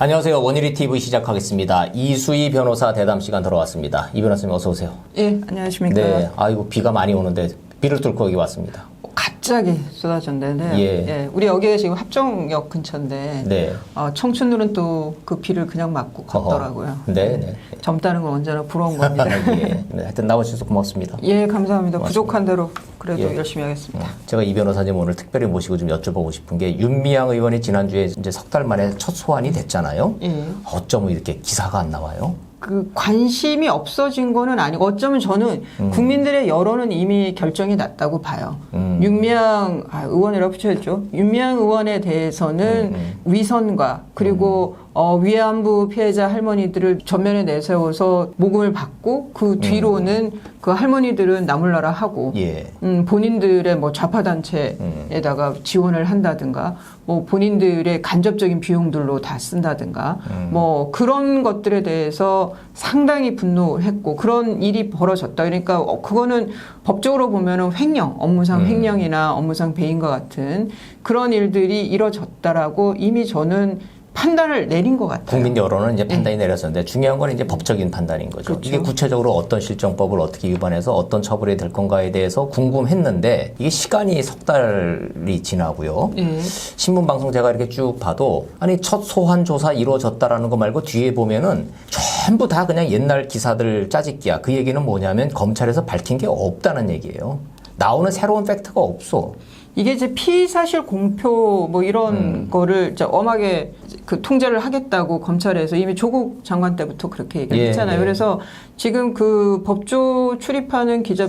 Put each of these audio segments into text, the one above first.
안녕하세요. 원일이 TV 시작하겠습니다. 이수희 변호사 대담 시간 들어왔습니다. 이 변호사님 어서 오세요. 예, 안녕하십니까. 네, 아이고 비가 많이 오는데 비를 뚫고 여기 왔습니다. 갑자기 쏟아졌는데요. 예. 우리 여기가 지금 합정역 근처인데 네. 청춘들은 또 그 비를 그냥 맞고 걷더라고요. 네. 젊다는 건 언제나 부러운 겁니다. 예. 네, 하여튼 나와주셔서 고맙습니다. 예, 감사합니다. 고맙습니다. 부족한 대로 그래도 예. 열심히 하겠습니다. 제가 이 변호사님 오늘 특별히 모시고 좀 여쭤보고 싶은 게 윤미향 의원이 지난주에 이제 석 달 만에 첫 소환이 됐잖아요. 예. 어쩌면 이렇게 기사가 안 나와요? 그 관심이 없어진 거는 아니고 어쩌면 저는 국민들의 여론은 이미 결정이 났다고 봐요. 윤미향 의원이라고 붙여야죠. 윤미향 의원에 대해서는 위선과 그리고 위안부 피해자 할머니들을 전면에 내세워서 모금을 받고 그 뒤로는 그 할머니들은 나몰라라 하고 예. 본인들의 뭐 좌파 단체에다가 지원을 한다든가 뭐 본인들의 간접적인 비용들로 다 쓴다든가 뭐 그런 것들에 대해서 상당히 분노했고 그런 일이 벌어졌다. 그러니까 그거는 법적으로 보면은 횡령, 업무상 횡령이나 업무상 배임과 같은 그런 일들이 이뤄졌다라고 이미 저는 판단을 내린 것 같아요. 국민 여론은 이제 판단이 내렸었는데 중요한 건 이제 법적인 판단인 거죠. 그렇죠. 이게 구체적으로 어떤 실정법을 어떻게 위반해서 어떤 처벌이 될 건가에 대해서 궁금했는데 이게 시간이 석 달이 지나고요. 예. 신문 방송 제가 이렇게 쭉 봐도 아니 첫 소환 조사 이루어졌다라는 거 말고 뒤에 보면은 전부 다 그냥 옛날 기사들 짜집기야. 그 얘기는 뭐냐면 검찰에서 밝힌 게 없다는 얘기예요. 나오는 새로운 팩트가 없어. 이게 이제 피의사실 공표 뭐 이런 거를 이제 엄하게 그 통제를 하겠다고 검찰에서 이미 조국 장관 때부터 그렇게 얘기를 했잖아요. 그래서 지금 그 법조 출입하는 기자,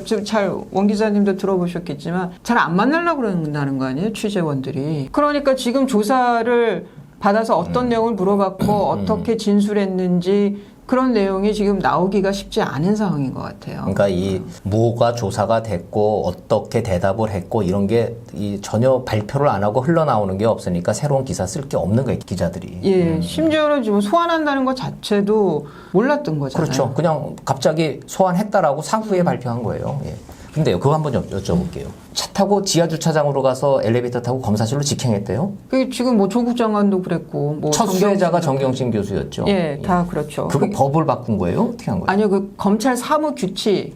원 기자님도 들어보셨겠지만 잘 안 만나려고 그런다는 거 아니에요? 취재원들이. 그러니까 지금 조사를 받아서 어떤 내용을 물어봤고 어떻게 진술했는지 그런 내용이 지금 나오기가 쉽지 않은 상황인 것 같아요. 그러니까 이 뭐가 조사가 됐고 어떻게 대답을 했고 이런 게 이 전혀 발표를 안 하고 흘러나오는 게 없으니까 새로운 기사 쓸 게 없는 거예요, 기자들이. 예, 심지어는 지금 소환한다는 것 자체도 몰랐던 거잖아요. 그렇죠. 그냥 갑자기 소환했다라고 사후에 발표한 거예요. 예. 근데요, 그거 한번 여쭤볼게요. 차 타고 지하 주차장으로 가서 엘리베이터 타고 검사실로 직행했대요? 그 지금 뭐 조국 장관도 그랬고 뭐 첫 수혜자가 정경심 교수였죠. 예, 다 그렇죠. 그거 법을 바꾼 거예요? 어떻게 한 거예요? 아니요, 그 검찰 사무규칙에서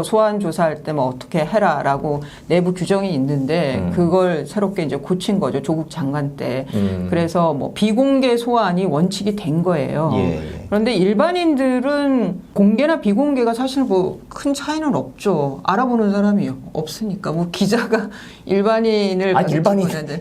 소환 조사할 때 뭐 어떻게 해라라고 내부 규정이 있는데 그걸 새롭게 이제 고친 거죠. 조국 장관 때. 그래서 뭐 비공개 소환이 원칙이 된 거예요. 예. 그런데 일반인들은 공개나 비공개가 사실 뭐 큰 차이는 없죠. 알아보는 사람이 없으니까. 뭐 기자가 일반인을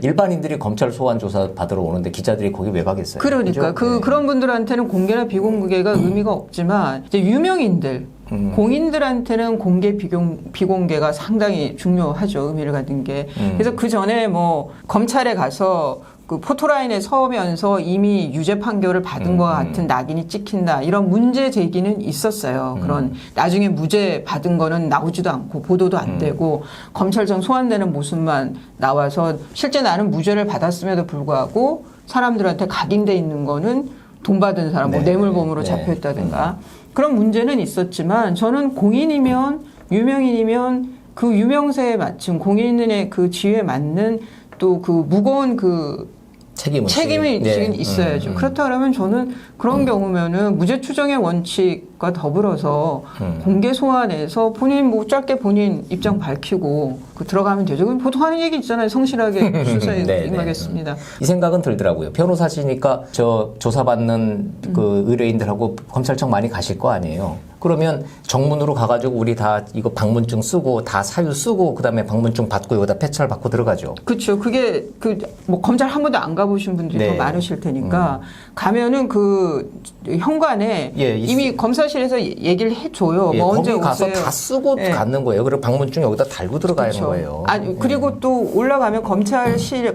일반인들이 검찰 소환 조사 받으러 오는데 기자들이 거기 왜 가겠어요? 그러니까 그죠? 그런 분들한테는 공개나 비공개가 의미가 없지만 이제 유명인들 공인들한테는 공개 비공개가 상당히 중요하죠. 의미를 가진 게. 그래서 그 전에 뭐 검찰에 가서 그 포토라인에 서면서 이미 유죄 판결을 받은 것 같은 낙인이 찍힌다. 이런 문제 제기는 있었어요. 그런 나중에 무죄 받은 거는 나오지도 않고 보도도 안 되고 검찰청 소환되는 모습만 나와서 실제 나는 무죄를 받았음에도 불구하고 사람들한테 각인돼 있는 거는 돈 받은 사람, 뭐 뇌물범으로 잡혀있다든가 그런 문제는 있었지만 저는 공인이면 유명인이면 그 유명세에 맞춘 공인의 그 지위에 맞는 또 그 무거운 그 책임이 있어야죠. 그렇다 그러면 저는 그런 경우면은 무죄 추정의 원칙과 더불어서 공개 소환해서 본인 뭐 짧게 본인 입장 밝히고 그 들어가면 되죠. 그럼 보통 하는 얘기 있잖아요. 성실하게 수사에 임하겠습니다. 이 생각은 들더라고요. 변호사시니까 저 조사받는 그 의뢰인들하고 검찰청 많이 가실 거 아니에요. 그러면 정문으로 가가지고 우리 다 이거 방문증 쓰고 다 사유 쓰고 그다음에 방문증 받고 여기다 패찰 받고 들어가죠. 그렇죠. 그게 그 뭐 검찰 한 번도 안 가보신 분들이 더 많으실 테니까 가면은 그 현관에 이미 검사실에서 얘기를 해줘요. 뭐 언제 거기 가서 오세요. 다 쓰고 가는 거예요. 그리고 방문증 여기다 달고 들어가는 거예요. 아니 그리고 또 올라가면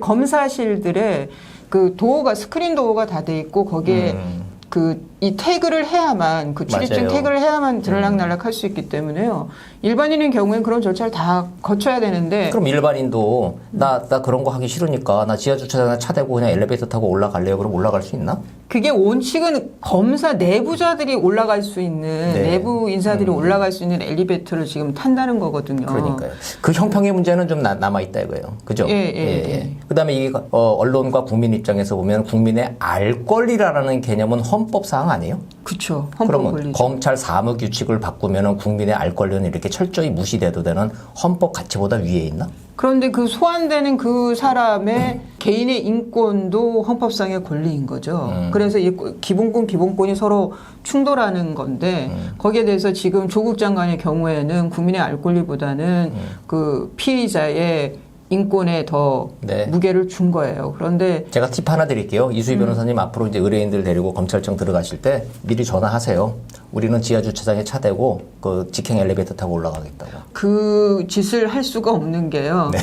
검사실들에 그 도어가 스크린 도어가 다 돼 있고 거기에 그 이 태그를 해야만 그 출입증 맞아요. 태그를 해야만 들락날락 할 수 있기 때문에요. 일반인의 경우엔 그런 절차를 다 거쳐야 되는데 그럼 일반인도 나 그런 거 하기 싫으니까 나 지하 주차장에 차 대고 그냥 엘리베이터 타고 올라갈래요? 그럼 올라갈 수 있나? 그게 원칙은 검사 내부자들이 올라갈 수 있는 네. 내부 인사들이 올라갈 수 있는 엘리베이터를 지금 탄다는 거거든요. 그러니까요. 그 형평의 문제는 좀 남아 있다 이거예요. 그죠? 예. 그다음에 이 언론과 국민 입장에서 보면 국민의 알 권리라는 개념은 헌법 사항 아니에요? 그렇죠. 헌법 그러면 권리죠. 검찰 사무 규칙을 바꾸면은 국민의 알 권리는 이렇게 철저히 무시돼도 되는 헌법 가치보다 위에 있나? 그런데 그 소환되는 그 사람의 개인의 인권도 헌법상의 권리인 거죠. 그래서 이 기본권이 서로 충돌하는 건데 거기에 대해서 지금 조국 장관의 경우에는 국민의 알 권리보다는 그 피의자의 인권에 더 네. 무게를 준 거예요. 그런데 제가 팁 하나 드릴게요. 이수희 변호사님 앞으로 이제 의뢰인들 데리고 검찰청 들어가실 때 미리 전화하세요. 우리는 지하 주차장에 차 대고 그 직행 엘리베이터 타고 올라가겠다고. 그 짓을 할 수가 없는 게요. 네.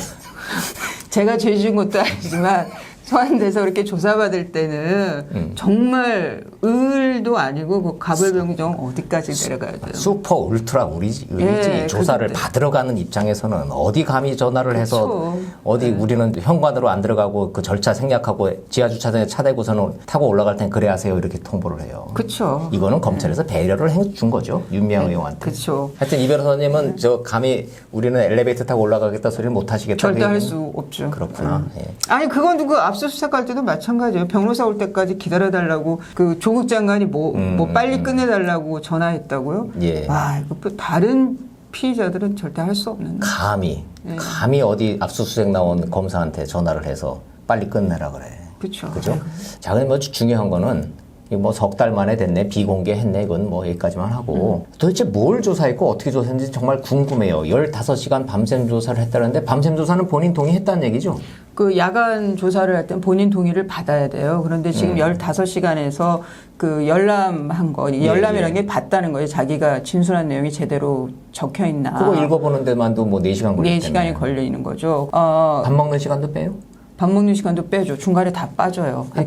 제가 죄 지은 것도 아니지만 소환돼서 이렇게 조사받을 때는 정말 을도 아니고 그 가불병정 어디까지 내려가야 돼요. 슈퍼 울트라 의지 예, 조사를 그때. 받으러 가는 입장에서는 어디 감히 전화를 해서 그쵸. 어디 우리는 현관으로 안 들어가고 그 절차 생략하고 지하 주차장에 차 대고서는 타고 올라갈 땐 그래 하세요 이렇게 통보를 해요. 그렇죠. 이거는 검찰에서 배려를 해준 거죠. 윤미향 네, 의원한테. 그렇죠. 하여튼 이 변호사님은 저 감히 우리는 엘리베이터 타고 올라가겠다 소리를 못 하시겠다. 절대 할 수 없죠. 그렇구나. 예. 아니 그건 그 압수수색 할 때도 마찬가지예요. 변호사 올 때까지 기다려달라고 그 조국 장관이 뭐 빨리 끝내달라고 전화했다고요? 예. 와 이거 뭐 다른 피의자들은 절대 할 수 없는. 감히 어디 압수수색 나온 검사한테 전화를 해서 빨리 끝내라 그래. 그렇죠. 그죠? 자, 근데 뭐 중요한 거는 뭐 석 달 만에 됐네, 비공개했네, 이건 뭐 여기까지만 하고 도대체 뭘 조사했고 어떻게 조사했는지 정말 궁금해요. 15시간 밤샘 조사를 했다는데 밤샘 조사는 본인 동의했다는 얘기죠? 그 야간 조사를 할 땐 본인 동의를 받아야 돼요. 그런데 지금 15시간에서 그 열람한 거, 열람이라는 게 봤다는 거예요. 자기가 진술한 내용이 제대로 적혀 있나. 그거 읽어보는 데만도 뭐 4시간 걸렸다며. 4시간이 걸리는 거죠. 밥 먹는 시간도 빼요? 밥 먹는 시간도 빼죠. 중간에 다 빠져요. 한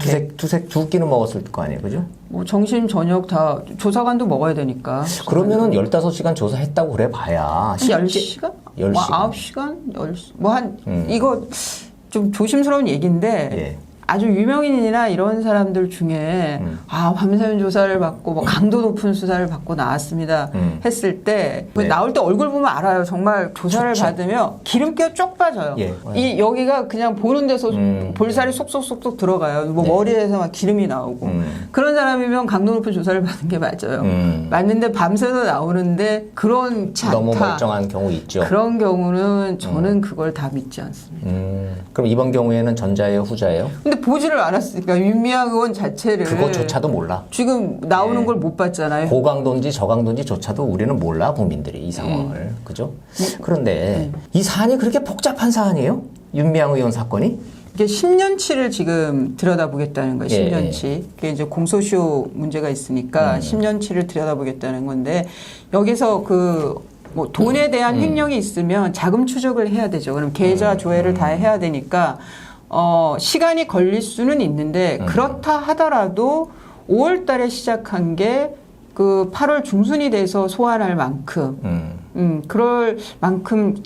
두 끼는 먹었을 거 아니에요, 그죠? 뭐 점심, 저녁 다 조사관도 먹어야 되니까. 그러면은 15시간 조사했다고 그래 봐야. 10시간? 10시간. 9시간? 이거 좀 조심스러운 얘기인데 예. 아주 유명인이나 이런 사람들 중에 밤샘 조사를 받고 뭐 강도 높은 수사를 받고 나왔습니다 했을 때 네. 나올 때 얼굴 보면 알아요. 정말 조사를 좋죠. 받으면 기름기가 쪽 빠져요. 예. 이 여기가 그냥 보는 데서 볼살이 쏙쏙쏙쏙 들어가요. 뭐 네. 머리에서 막 기름이 나오고 그런 사람이면 강도 높은 조사를 받은 게 맞아요. 맞는데 밤새서 나오는데 그런 자타 너무 멀쩡한 경우 있죠. 그런 경우는 저는 그걸 다 믿지 않습니다. 그럼 이번 경우에는 전자예요, 후자예요? 근데 보지를 않았으니까 윤미향 의원 자체를 그거조차도 몰라. 지금 나오는 네. 걸 못 봤잖아요. 고강도인지 저강도인지조차도 우리는 몰라, 국민들이 이 상황을. 그죠? 그런데 이 사안이 그렇게 복잡한 사안이에요? 윤미향 의원 사건이? 이게 10년치를 지금 들여다보겠다는 거예요. 예, 10년치. 그게 이제 공소시효 문제가 있으니까 10년치를 들여다보겠다는 건데 여기서 뭐 돈에 대한 횡령이 있으면 자금 추적을 해야 되죠. 그럼 계좌 조회를 다 해야 되니까 시간이 걸릴 수는 있는데 그렇다 하더라도 5월 달에 시작한 게 그 8월 중순이 돼서 소환할 만큼 그럴 만큼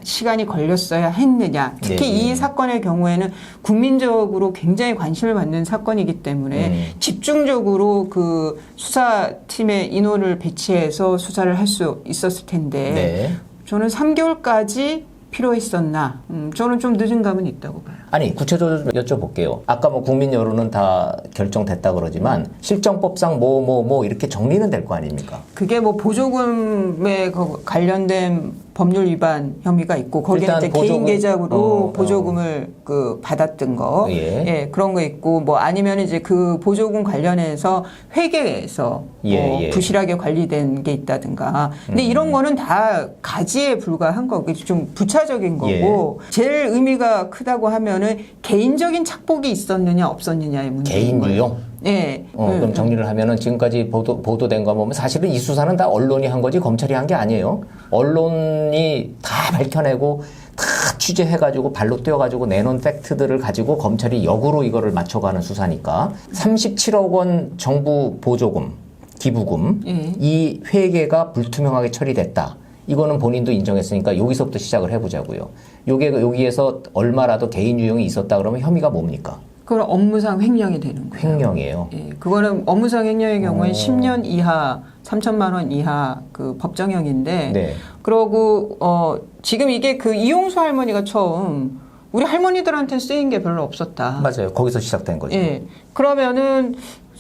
시간이 걸렸어야 했느냐. 특히 네. 이 사건의 경우에는 국민적으로 굉장히 관심을 받는 사건이기 때문에 집중적으로 그 수사팀의 인원을 배치해서 수사를 할 수 있었을 텐데 네. 저는 3개월까지 필요했었나? 저는 좀 늦은 감은 있다고 봐요. 아니, 구체적으로 여쭤볼게요. 아까 뭐 국민 여론은 다 결정됐다 그러지만 실정법상 뭐 이렇게 정리는 될 거 아닙니까? 그게 뭐 보조금에 관련된 법률 위반 혐의가 있고 거기에 일단 이제 보조금, 개인 계좌로 보조금을 그 받았던 거, 예. 그런 거 있고 뭐 아니면 이제 그 보조금 관련해서 회계에서 예. 부실하게 관리된 게 있다든가. 근데 이런 거는 다 가지에 불과한 거고 좀 부차적인 거고 제일 의미가 크다고 하면은 개인적인 착복이 있었느냐 없었느냐의 문제인 개인 거예요. 유용? 예. 그럼 정리를 하면은 지금까지 보도된 거 보면 사실은 이 수사는 다 언론이 한 거지 검찰이 한 게 아니에요. 언론이 다 밝혀내고 다 취재해가지고 발로 뛰어가지고 내놓은 팩트들을 가지고 검찰이 역으로 이거를 맞춰가는 수사니까 37억 원 정부 보조금, 기부금 이 회계가 불투명하게 처리됐다. 이거는 본인도 인정했으니까 여기서부터 시작을 해보자고요. 여기에서 얼마라도 개인 유용이 있었다 그러면 혐의가 뭡니까? 그건 업무상 횡령이 되는 거예요. 횡령이에요. 예, 그거는 업무상 횡령의 경우에 10년 이하, 3천만 원 이하 그 법정형인데, 네. 그러고 지금 이게 그 이용수 할머니가 처음 우리 할머니들한테 쓰인 게 별로 없었다. 맞아요. 거기서 시작된 거죠. 예, 그러면은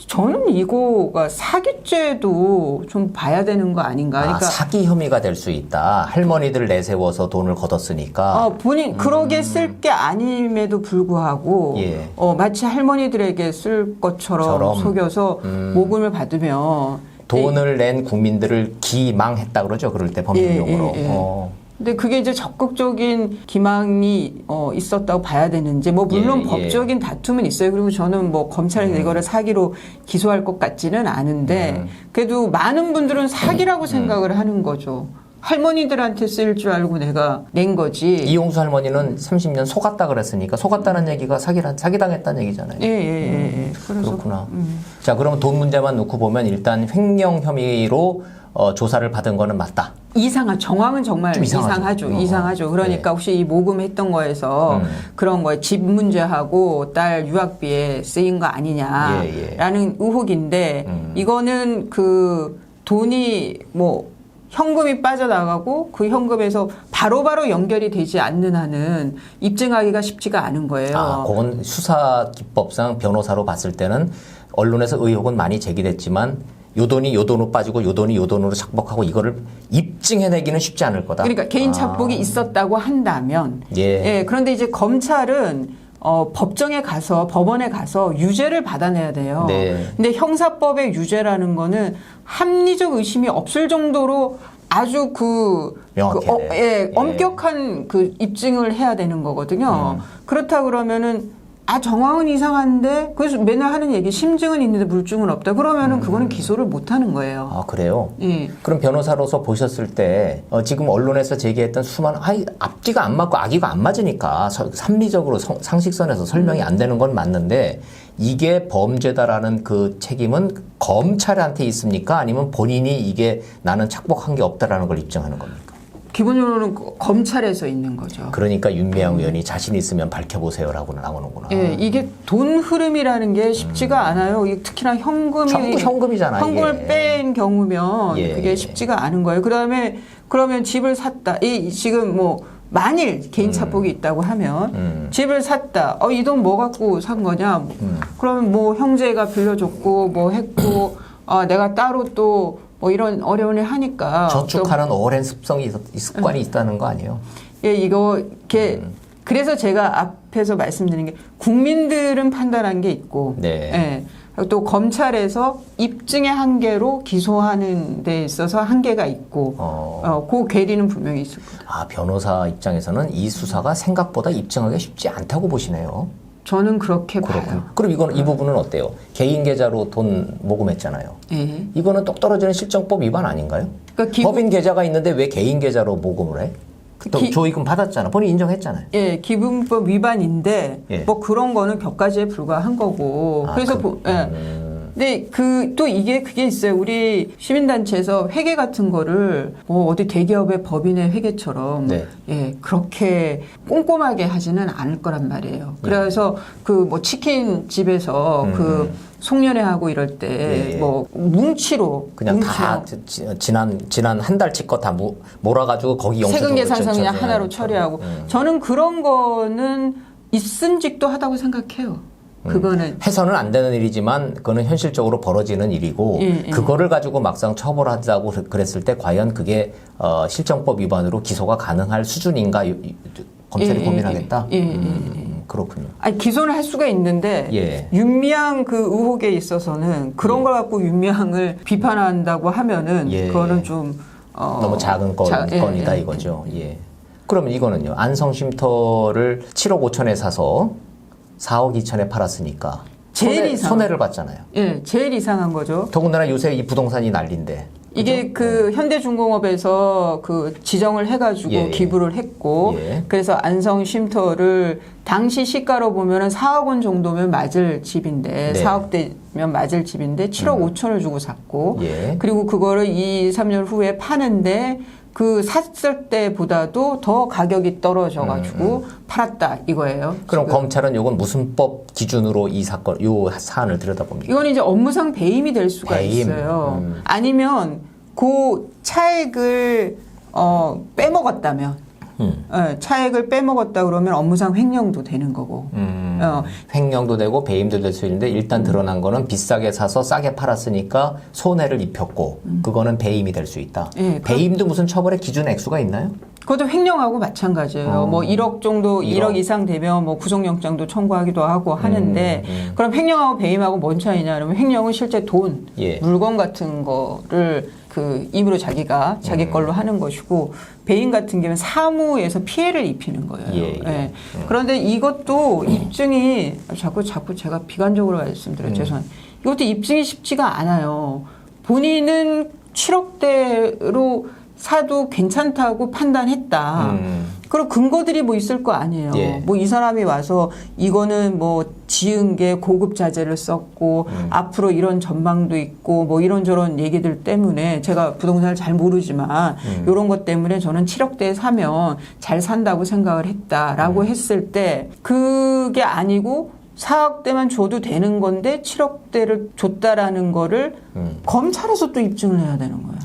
저는 이거가 사기죄도 좀 봐야 되는 거 아닌가. 그러니까 사기 혐의가 될 수 있다. 할머니들을 내세워서 돈을 걷었으니까. 본인 그러게 쓸 게 아님에도 불구하고 예. 마치 할머니들에게 쓸 것처럼 속여서 모금을 받으면 돈을 낸 국민들을 기망했다 그러죠. 그럴 때 법률용어로. 근데 그게 이제 적극적인 기망이 있었다고 봐야 되는지 뭐 물론 법적인 다툼은 있어요. 그리고 저는 뭐 검찰이 이거를 사기로 기소할 것 같지는 않은데 그래도 많은 분들은 사기라고 생각을 하는 거죠. 할머니들한테 쓸 줄 알고 내가 낸 거지. 이용수 할머니는 30년 속았다 그랬으니까 속았다는 얘기가 사기당했다는 얘기잖아요. 예. 그래서, 그렇구나. 자, 그러면 돈 문제만 놓고 보면 일단 횡령 혐의로 조사를 받은 거는 맞다. 정황은 정말 좀 이상하죠. 이상하죠. 그러니까 혹시 이 모금했던 거에서 그런 거에 집 문제하고 딸 유학비에 쓰인 거 아니냐라는 의혹인데 이거는 그 돈이 뭐 현금이 빠져나가고 그 현금에서 바로바로 연결이 되지 않는 한은 입증하기가 쉽지가 않은 거예요. 그건 수사 기법상 변호사로 봤을 때는 언론에서 의혹은 많이 제기됐지만 요 돈이 요 돈으로 빠지고 요 돈이 요 돈으로 착복하고 이거를 입증해내기는 쉽지 않을 거다. 그러니까 개인 착복이 있었다고 한다면 그런데 이제 검찰은 법정에 가서 법원에 가서 유죄를 받아내야 돼요. 근데 형사법의 유죄라는 거는 합리적 의심이 없을 정도로 아주 엄격한 그 입증을 해야 되는 거거든요. 그렇다 그러면은 정황은 이상한데 그래서 맨날 하는 얘기 심증은 있는데 물증은 없다. 그러면은 그거는 기소를 못 하는 거예요. 그래요? 그럼 변호사로서 보셨을 때 지금 언론에서 제기했던 수많은 앞뒤가 안 맞고 아기가 안 맞으니까 합리적으로 상식선에서 설명이 안 되는 건 맞는데 이게 범죄다라는 그 책임은 검찰한테 있습니까? 아니면 본인이 이게 나는 착복한 게 없다라는 걸 입증하는 겁니까? 기본적으로는 검찰에서 있는 거죠. 그러니까 윤미향 의원이 자신 있으면 밝혀보세요라고 나오는구나. 이게 돈 흐름이라는 게 쉽지가 않아요. 특히나 현금이잖아요. 현금을 뺀 경우면 그게 쉽지가 않은 거예요. 그러면 집을 샀다. 지금 뭐 만일 개인 착복이 있다고 하면 집을 샀다. 이 돈 뭐 갖고 산 거냐? 그러면 뭐 형제가 빌려줬고 뭐 했고 내가 따로 또 뭐 이런 어려운 일 하니까 저축하는 오랜 습관이 있다는 거 아니에요? 그래서 제가 앞에서 말씀드린 게 국민들은 판단한 게 있고 또 검찰에서 입증의 한계로 기소하는 데 있어서 한계가 있고 그 괴리는 분명히 있을 거다. 변호사 입장에서는 이 수사가 생각보다 입증하기 쉽지 않다고 보시네요. 저는 그렇게 봐요. 그럼 이 부분은 어때요? 개인 계좌로 돈 모금했잖아요. 이거는 똑 떨어지는 실정법 위반 아닌가요? 그러니까 법인 계좌가 있는데 왜 개인 계좌로 모금을 해? 조의금 받았잖아. 본인 인정했잖아요. 기부금법 위반인데 뭐 그런 거는 격가지에 불과한 거고. 그래서 근데 그게 있어요. 우리 시민단체에서 회계 같은 거를 뭐 어디 대기업의 법인의 회계처럼 그렇게 꼼꼼하게 하지는 않을 거란 말이에요. 그래서 그 뭐 치킨 집에서 그 송년회하고 이럴 때 뭐 뭉치로 다 지난 한 달치 거 다 몰아가지고 거기 세금 계산서 그냥 하나로 처리하고 저는 그런 거는 있음직도하다고 생각해요. 그거는 해서는 안 되는 일이지만 그거는 현실적으로 벌어지는 일이고 그거를 가지고 막상 처벌하자고 그랬을 때 과연 그게 실정법 위반으로 기소가 가능할 수준인가 검찰이 고민하겠다. 그렇군요. 기소는 할 수가 있는데 윤미향 그 의혹에 있어서는 그런 걸 갖고 윤미향을 비판한다고 하면은 그거는 좀 너무 작은 건이다 이거죠. 그러면 이거는요. 안성쉼터를 7억 5천에 사서 4억 2천에 팔았으니까 손해를 봤잖아요. 제일 이상한 거죠. 더군다나 요새 이 부동산이 난리인데 이게 그 현대중공업에서 그 지정을 해가지고 예, 예. 기부를 했고, 예. 그래서 안성 쉼터를 당시 시가로 보면은 4억 원 정도면 맞을 집인데, 네. 4억 대면 맞을 집인데 7억 5천을 주고 샀고, 예. 그리고 그거를 2, 3년 후에 파는데 그 샀을 때보다도 더 가격이 떨어져가지고 팔았다 이거예요. 그럼 지금. 검찰은 요건 무슨 법 기준으로 이 사건, 요 사안을 들여다봅니까? 이건 이제 업무상 배임이 될 수가 배임. 있어요. 아니면 그 차액을 빼먹었다면, 차액을 빼먹었다 그러면 업무상 횡령도 되는 거고. 횡령도 되고 배임도 될 수 있는데 일단 드러난 거는 비싸게 사서 싸게 팔았으니까 손해를 입혔고 그거는 배임이 될 수 있다. 예, 배임도 무슨 처벌의 기준 액수가 있나요? 그것도 횡령하고 마찬가지예요. 뭐 1억 정도, 1억 이상 되면 뭐 구속영장도 청구하기도 하고 하는데, 그럼 횡령하고 배임하고 뭔 차이냐? 그러면 횡령은 실제 돈, 예. 물건 같은 거를 그 임의로 자기가 자기 걸로 하는 것이고, 배임 같은 경우는 사무에서 피해를 입히는 거예요. 예, 예. 그런데 이것도 입증이 자꾸 제가 비관적으로 말씀드려요. 죄송합니다. 이것도 입증이 쉽지가 않아요. 본인은 7억대로 사도 괜찮다고 판단했다. 그럼 근거들이 뭐 있을 거 아니에요. 예. 뭐 이 사람이 와서 이거는 뭐 지은 게 고급 자재를 썼고 앞으로 이런 전망도 있고 뭐 이런저런 얘기들 때문에 제가 부동산을 잘 모르지만 이런 것 때문에 저는 7억대에 사면 잘 산다고 생각을 했다라고 했을 때 그게 아니고 4억대만 줘도 되는 건데 7억대를 줬다라는 거를 검찰에서 또 입증을 해야 되는 거예요.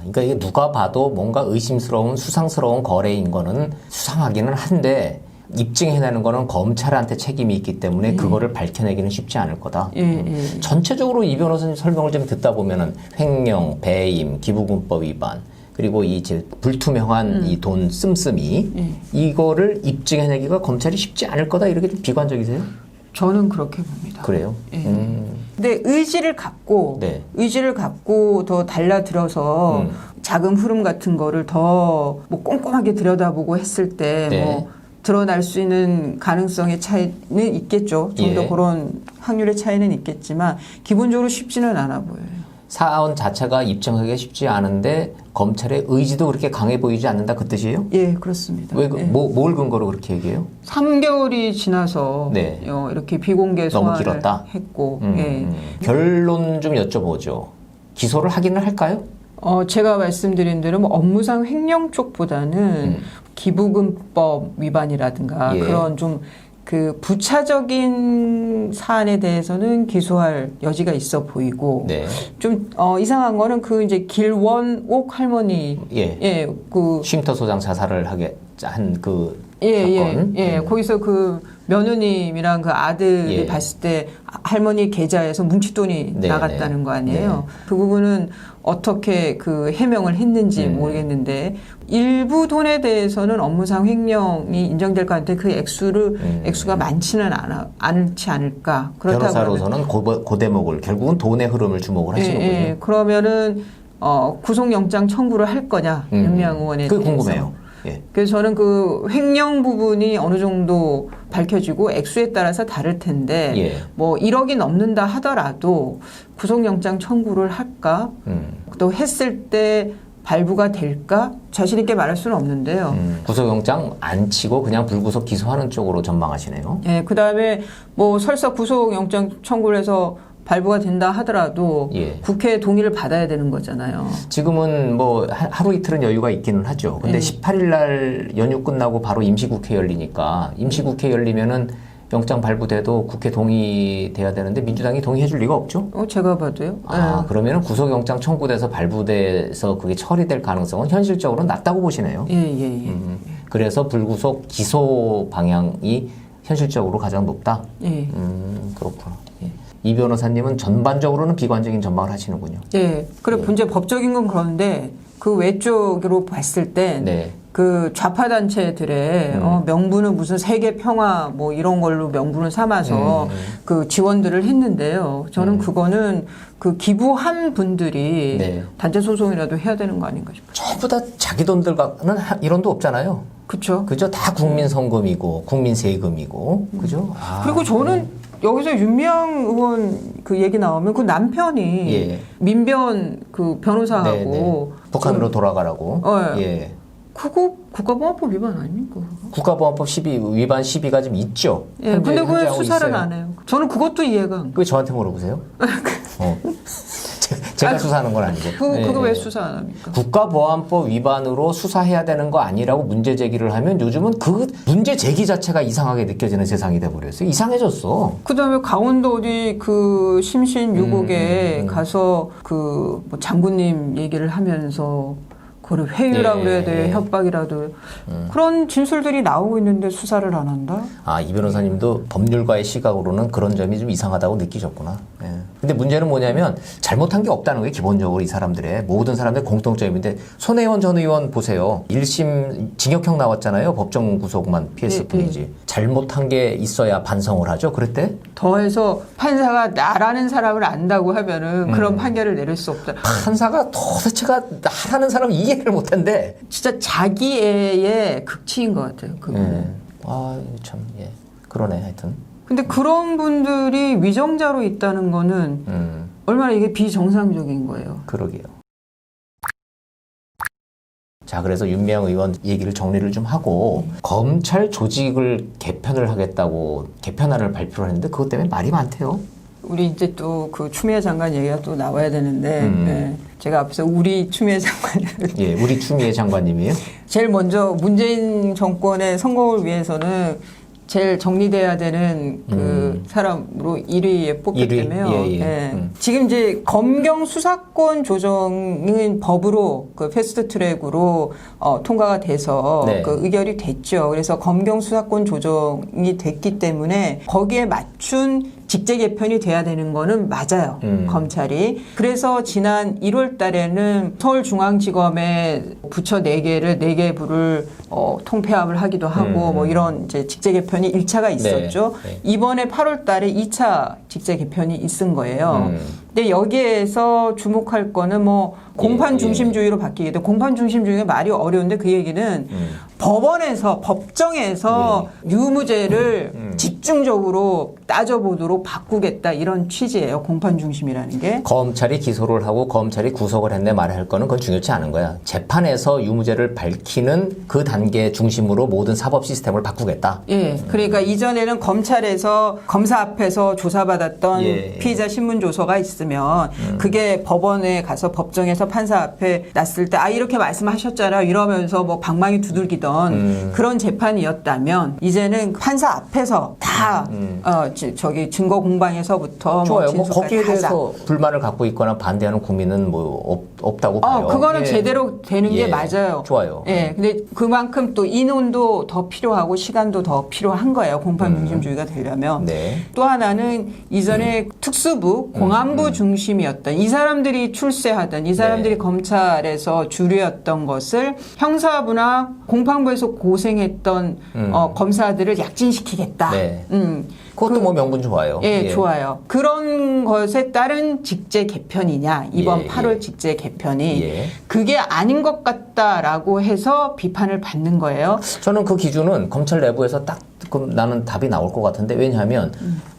그러니까 이게 누가 봐도 뭔가 의심스러운 수상스러운 거래인 거는 수상하기는 한데 입증해내는 거는 검찰한테 책임이 있기 때문에 그거를 밝혀내기는 쉽지 않을 거다. 전체적으로 이 변호사님 설명을 좀 듣다 보면은 횡령, 배임, 기부금법 위반 그리고 이 이제 불투명한 이 돈 씀씀이 이거를 입증해내기가 검찰이 쉽지 않을 거다 이렇게 좀 비관적이세요? 저는 그렇게 봅니다. 그래요? 근데 의지를 갖고 더 달라들어서 자금 흐름 같은 거를 더 뭐 꼼꼼하게 들여다보고 했을 때 뭐 드러날 수 있는 가능성의 차이는 있겠죠. 좀 더 그런 확률의 차이는 있겠지만 기본적으로 쉽지는 않아 보여요. 사안 자체가 입증하기가 쉽지 않은데 검찰의 의지도 그렇게 강해 보이지 않는다 그 뜻이에요? 예, 그렇습니다. 왜 뭘 근거로 그렇게 얘기해요? 3개월이 지나서 이렇게 비공개 너무 소환을 길었다? 했고 결론 좀 여쭤보죠. 기소를 하기는 할까요? 제가 말씀드린 대로 뭐 업무상 횡령 쪽보다는 기부금법 위반이라든가 그런 좀 그 부차적인 사안에 대해서는 기소할 여지가 있어 보이고 좀 이상한 거는 그 이제 길원옥 할머니 그 쉼터 소장 자살을 하게 한 그 사건 거기서 그 며느님이랑 그 아들이 봤을 때 할머니 계좌에서 뭉칫돈이 나갔다는 거 아니에요. 그 부분은 어떻게 그 해명을 했는지 모르겠는데 일부 돈에 대해서는 업무상 횡령이 인정될 것 같은데 그 액수가 많지는 않지 않을까. 변호사로서는 그 대목을 결국은 돈의 흐름을 주목을 하시는군요. 그러면은 구속영장 청구를 할 거냐 윤미향 의원에 그게 대해서. 궁금해요. 그래서 저는 그 횡령 부분이 어느 정도 밝혀지고 액수에 따라서 다를 텐데 뭐 1억이 넘는다 하더라도 구속영장 청구를 할까? 또 했을 때 발부가 될까? 자신 있게 말할 수는 없는데요. 구속영장 안 치고 그냥 불구속 기소하는 쪽으로 전망하시네요. 그다음에 뭐 설사 구속영장 청구를 해서 발부가 된다 하더라도 국회 동의를 받아야 되는 거잖아요. 지금은 뭐 하루 이틀은 여유가 있기는 하죠. 근데 18일 날 연휴 끝나고 바로 임시국회 열리니까 임시국회 열리면은 영장 발부돼도 국회 동의돼야 되는데 민주당이 동의해 줄 리가 없죠? 제가 봐도요. 그러면은 구속영장 청구돼서 발부돼서 그게 처리될 가능성은 현실적으로 낮다고 보시네요. 그래서 불구속 기소 방향이 현실적으로 가장 높다? 그렇구나. 이 변호사님은 전반적으로는 비관적인 전망을 하시는군요. 그리고 문제 법적인 건 그런데 그 외쪽으로 봤을 때 그 좌파 단체들의 명분은 무슨 세계 평화 뭐 이런 걸로 명분을 삼아서 그 지원들을 했는데요. 저는 그거는 그 기부한 분들이 단체 소송이라도 해야 되는 거 아닌가 싶어요. 전부 다 자기 돈들과는 이론도 없잖아요. 그렇죠. 그죠? 다 국민 성금이고 국민 세금이고 그죠? 그리고 저는 여기서 윤미향 의원 그 얘기 나오면 그 남편이 예. 민변 그 변호사하고 네네. 북한으로 돌아가라고. 예. 그거 국가보안법 위반 아닙니까? 국가보안법 위반 시비가 좀 있죠. 예, 근데 왜 현재하고 수사를 있어요. 안 해요? 저는 그것도 이해가 안 가요. 왜 저한테 물어보세요? 제가 수사하는 건 아니고. 그거 예, 왜 예. 수사 안 합니까? 국가보안법 위반으로 수사해야 되는 거 아니라고 문제 제기를 하면 요즘은 그 문제 제기 자체가 이상하게 느껴지는 세상이 돼버렸어요. 이상해졌어. 그다음에 강원도 어디 그 심신 유곡에 가서 그 뭐 장군님 얘기를 하면서 그걸 회유라고 예, 그래야 돼 예. 협박이라도 그런 진술들이 나오고 있는데 수사를 안 한다? 이 변호사님도 법률가의 시각으로는 그런 점이 좀 이상하다고 느끼셨구나. 예. 근데 문제는 뭐냐면 잘못한 게 없다는 게 기본적으로 이 사람들의 모든 사람들의 공통점인데 손혜원 전 의원 보세요. 1심 징역형 나왔잖아요. 법정 구속만 피했을 뿐이지. 잘못한 게 있어야 반성을 하죠. 그랬대? 더해서 판사가 나라는 사람을 안다고 하면은 그런 판결을 내릴 수 없다. 판사가 도대체가 나라는 사람을 이해를 못한대. 진짜 자기애의 극치인 것 같아요. 그거는. 참, 예. 그러네, 하여튼. 근데 그런 분들이 위정자로 있다는 거는 얼마나 이게 비정상적인 거예요. 그러게요. 자, 그래서 윤미향 의원 얘기를 정리를 좀 하고 검찰 조직을 개편을 하겠다고 개편안을 발표를 했는데 그것 때문에 말이 많대요. 우리 이제 또 그 추미애 장관 얘기가 또 나와야 되는데 예, 제가 앞에서 우리 추미애 장관 예, 우리 추미애 장관님이요. 제일 먼저 문재인 정권의 성공을 위해서는 제일 정리돼야 되는 그 사람으로 1위에 뽑혔다며요. 1위? 예. 예. 지금 이제 검경 수사권 조정은 법으로 그 패스트트랙으로 통과가 돼서 네. 그 의결이 됐죠. 그래서 검경 수사권 조정이 됐기 때문에 거기에 맞춘 직제 개편이 돼야 되는 거는 맞아요. 검찰이. 그래서 지난 1월 달에는 서울중앙지검의 부처 4개를 4개 부를 통폐합을 하기도 하고 뭐 이런 이제 직제 개편이 1차가 있었죠. 네. 이번에 8월 달에 2차 직제 개편이 있은 거예요. 근데 여기에서 주목할 거는 뭐 공판 중심주의로 바뀌게 돼. 공판 중심주의가 말이 어려운데 그 얘기는 법원에서 법정에서 유무죄를 집중적으로 따져보도록 바꾸겠다 이런 취지예요. 공판 중심이라는 게. 검찰이 기소를 하고 검찰이 구속을 했네 말할 거는 그건 중요치 않은 거야. 재판에서 유무죄를 밝히는 그 단계 중심으로 모든 사법 시스템을 바꾸겠다. 예. 그러니까 이전에는 검찰에서 검사 앞에서 조사받았던 예. 피의자 신문조서가 있으면 그게 법원에 가서 법정에서 판사 앞에 놨을 때 이렇게 말씀하셨잖아 이러면서 뭐 방망이 두들기던 그런 재판이었다면 이제는 판사 앞에서 다 저기 증거 공방에서부터 좋아요. 뭐 진술까지 거기에 하자. 대해서 불만을 갖고 있거나 반대하는 국민은 뭐 없다고 봐요. 그거는 예. 제대로 되는 게 예. 맞아요. 좋아요. 예. 근데 그만큼 또 인원도 더 필요하고 시간도 더 필요한 거예요. 공판 중심주의가 되려면. 네. 또 하나는 이전에 특수부, 공안부 중심이었던 이 사람들이 출세하던 이 사람들이 네. 검찰에서 주류였던 것을 형사부나 공판부에서 고생했던 검사들을 약진시키겠다. 네. 그것도 뭐 명분 좋아요. 예, 좋아요. 그런 것에 따른 직제 개편이냐, 이번 예, 8월 예. 직제 개편이 예. 그게 아닌 것 같다라고 해서 비판을 받는 거예요. 저는 그 기준은 검찰 내부에서 딱 나는 답이 나올 것 같은데 왜냐하면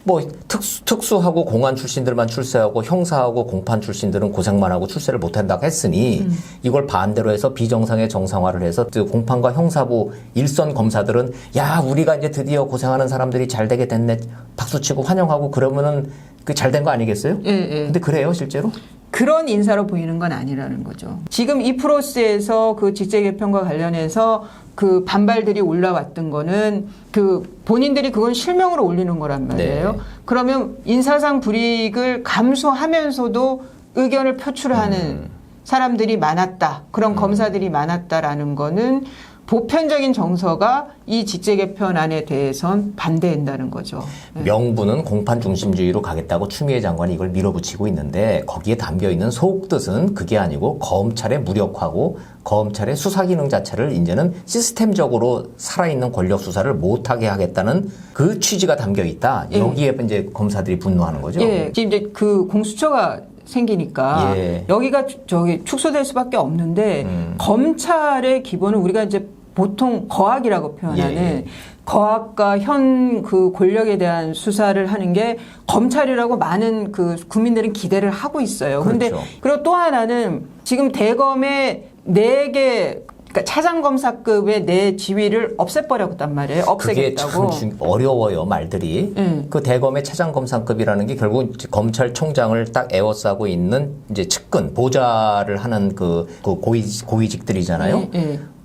뭐 특수하고 공안 출신들만 출세하고 형사하고 공판 출신들은 고생만 하고 출세를 못한다고 했으니 이걸 반대로 해서 비정상의 정상화를 해서 그 공판과 형사부 일선 검사들은 야 우리가 이제 드디어 고생하는 사람들이 잘 되게 됐네 박수치고 환영하고 그러면은 그 잘 된 거 아니겠어요? 예, 예. 근데 그래요 실제로? 그런 인사로 보이는 건 아니라는 거죠. 지금 이 프로세스에서 그 직제 개편과 관련해서 그 반발들이 올라왔던 거는 그 본인들이 그건 실명으로 올리는 거란 말이에요. 네. 그러면 인사상 불이익을 감수하면서도 의견을 표출하는 사람들이 많았다. 그런 검사들이 많았다라는 거는 보편적인 정서가 이 직제 개편안에 대해선 반대한다는 거죠. 명분은 공판 중심주의로 가겠다고 추미애 장관이 이걸 밀어붙이고 있는데 거기에 담겨있는 속뜻은 그게 아니고 검찰의 무력화고 검찰의 수사 기능 자체를 이제는 시스템적으로 살아있는 권력 수사를 못하게 하겠다는 그 취지가 담겨있다. 예. 여기에 이제 검사들이 분노하는 거죠. 예, 지금 이제 그 공수처가 생기니까 예. 여기가 저기 축소될 수밖에 없는데 검찰의 기본은 우리가 이제 보통 거악이라고 표현하는 예. 거악과 현 그 권력에 대한 수사를 하는 게 검찰이라고 많은 그 국민들은 기대를 하고 있어요. 그런데 그렇죠. 그리고 또 하나는 지금 대검의 4개 그러니까 차장검사급의 4지위를 없애버렸단 말이에요. 그게 없애겠다고. 참 어려워요, 말들이. 그 대검의 차장검사급이라는 게 결국 검찰총장을 딱 에워싸고 있는 이제 측근, 보좌를 하는 그 고위직들이잖아요.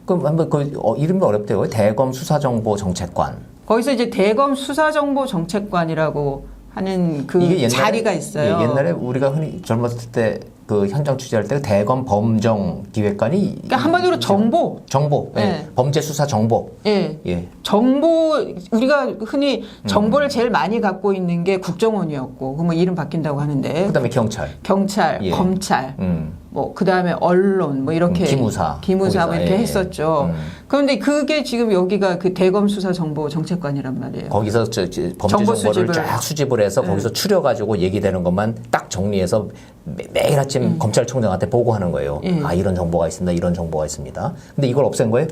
그럼 한번 이름이 어렵대요. 대검 수사정보정책관. 거기서 이제 대검 수사정보정책관이라고 하는 그 이게 자리가 있어요. 옛날에 우리가 흔히 젊었을 때 그 현장 취재할 때 대검 범정기획관이 그러니까 한마디로 정보. 예. 네. 범죄 수사 정보. 예. 예. 정보 우리가 흔히 정보를 제일 많이 갖고 있는 게 국정원이었고 그 뭐 이름 바뀐다고 하는데 그다음에 경찰. 경찰, 검찰, 뭐 그다음에 언론 뭐 이렇게 기무사 뭐 이렇게 예. 했었죠. 그런데 그게 지금 여기가 그 대검 수사 정보 정책관이란 말이에요. 거기서 범죄 정보를 쫙 수집을 해서 거기서 추려가지고 얘기되는 것만 딱 정리해서 매일 아침 검찰총장한테 보고하는 거예요. 아 이런 정보가 있습니다. 이런 정보가 있습니다. 근데 이걸 없앤 거예요?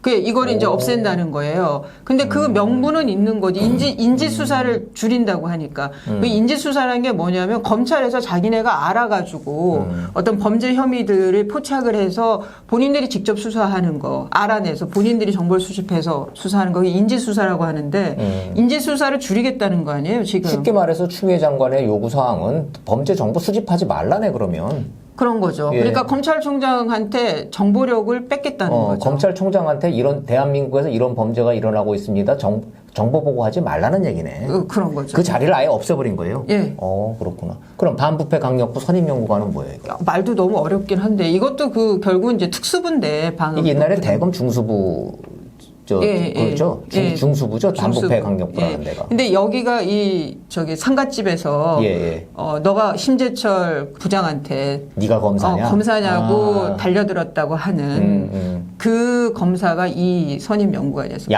이걸 이제 없앤다는 거예요. 근데 그 명분은 있는 거지. 인지 수사를 줄인다고 하니까. 그 인지 수사라는 게 뭐냐면 검찰에서 자기네가 알아가지고 어떤 범죄 혐의들을 포착을 해서 본인들이 직접 수사하는 거, 알아내서 본인들이 정보를 수집해서 수사하는 거, 인지 수사라고 하는데 인지 수사를 줄이겠다는 거 아니에요, 지금? 쉽게 말해서 추미애 장관의 요구 사항은 범죄 정보 수집하지 말라네 그러면. 그런 거죠. 예. 그러니까 검찰총장한테 정보력을 뺏겠다는 거죠. 검찰총장한테 이런 대한민국에서 이런 범죄가 일어나고 있습니다. 정보 보고하지 말라는 얘기네. 그런 거죠. 그 자리를 아예 없애버린 거예요. 예. 그렇구나. 그럼 반부패 강력부 선임연구관은 뭐예요? 이거? 말도 너무 어렵긴 한데 이것도 그 결국 이제 특수부인데 이게 옛날에 대검 중수부 그렇죠. 중수부죠. 반부패 강력부라는 데가. 근데 여기가 상갓집에서 너가 심재철 부장한테 네가 검사냐? 검사냐고 달려들었다고 하는 그 검사가 이 선임 연구관이었어요.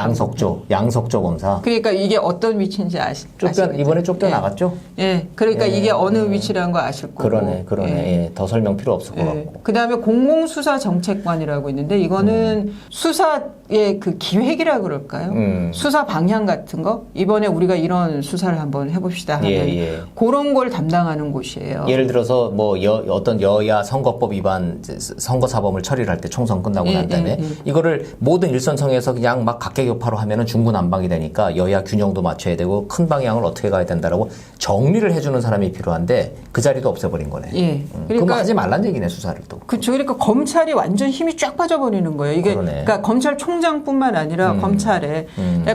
양석조 검사. 그러니까 이게 어떤 위치인지 아시겠죠? 이번에 쫓겨나갔죠? 예. 그러니까 이게 어느 위치라는 거 아실 거고. 그러네. 예. 더 설명 필요 없을 것 같고. 그다음에 공공수사정책관이라고 있는데 이거는 수사의 그 기획이라 그럴까요? 수사 방향 같은 거 이번에 우리가 이런 수사를 한번 해봅시다 하면 그런 걸 담당하는 곳이에요. 예를 들어서 뭐 어떤 여야 선거법 위반 선거사범을 처리를 할 때 총선 끝나고 난 다음에 이거를 모든 일선성에서 그냥 막 각계격파로 하면은 중구난방이 되니까 여야 균형도 맞춰야 되고 큰 방향을 어떻게 가야 된다라고 정리를 해주는 사람이 필요한데 그 자리도 없애버린 거네. 그러니까 하지 말란 얘기네 수사를 또. 그렇죠. 그러니까 검찰이 완전 힘이 쫙 빠져버리는 거예요. 이게 그러니까 검찰총장뿐만 아니라 검찰에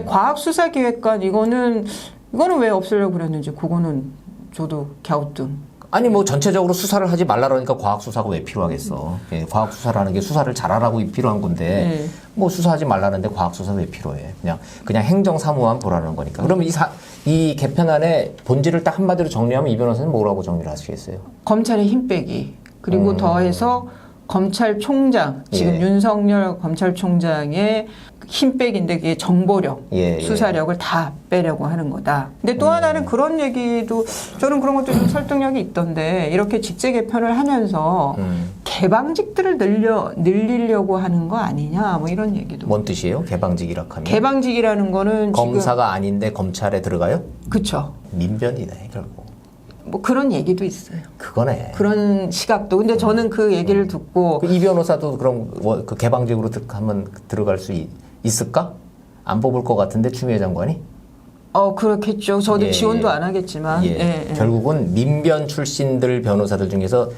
과학수사기획관 이거는 왜 없애려고 그랬는지 그거는 저도 갸우뚱. 아니 뭐 전체적으로 수사를 하지 말라라니까 과학수사가 왜 필요하겠어. 과학수사라는 게 수사를 잘하라고 필요한 건데 뭐 수사하지 말라는데 과학수사 왜 필요해. 그냥 행정사무만 보라는 거니까. 그러면 이 개편안의 본질을 딱 한마디로 정리하면 이 변호사는 뭐라고 정리를 하시겠어요? 검찰의 힘 빼기. 그리고 더해서 검찰총장, 지금 윤석열 검찰총장의 힘 빼기인데 그게 정보력, 수사력을 다 빼려고 하는 거다. 근데 또 하나는 그런 얘기도 저는 그런 것도 좀 설득력이 있던데 이렇게 직제 개편을 하면서 개방직들을 늘리려고 하는 거 아니냐 뭐 이런 얘기도. 뭔 뜻이에요? 개방직이라 하면? 개방직이라는 거는 검사가 아닌데 검찰에 들어가요? 그렇죠. 민변이네 결국. 뭐 그런 얘기도 있어요. 그거네. 그런 시각도. 근데 저는 그 얘기를 듣고 이 변호사도 그럼 그 개방직으로 한번 들어갈 수 있을까? 안 뽑을 것 같은데 추미애 장관이? 그렇겠죠. 저도 지원도 안 하겠지만. 결국은 민변 출신들 변호사들 중에서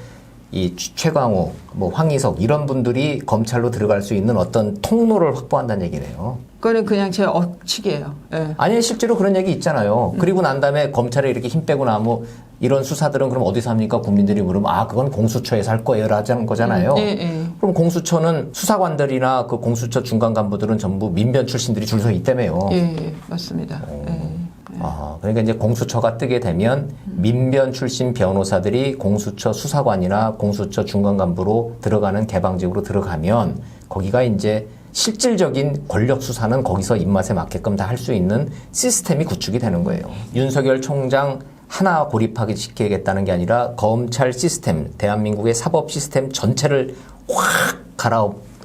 이 최광우, 뭐 황희석 이런 분들이 검찰로 들어갈 수 있는 어떤 통로를 확보한다는 얘기네요. 그거는 그냥 제 억측이에요. 아니 실제로 그런 얘기 있잖아요. 그리고 난 다음에 검찰에 이렇게 힘 빼고 나면 이런 수사들은 그럼 어디서 합니까? 국민들이 물으면 그건 공수처에서 할 거예요 라는 거잖아요. 그럼 공수처는 수사관들이나 그 공수처 중간 간부들은 전부 민변 출신들이 줄 서 있다며요. 맞습니다. 그러니까 이제 공수처가 뜨게 되면 민변 출신 변호사들이 공수처 수사관이나 공수처 중간 간부로 들어가는 개방직으로 들어가면 거기가 이제 실질적인 권력 수사는 거기서 입맛에 맞게끔 다 할 수 있는 시스템이 구축이 되는 거예요. 윤석열 총장 하나 고립하게 시키겠다는 게 아니라 검찰 시스템, 대한민국의 사법 시스템 전체를 확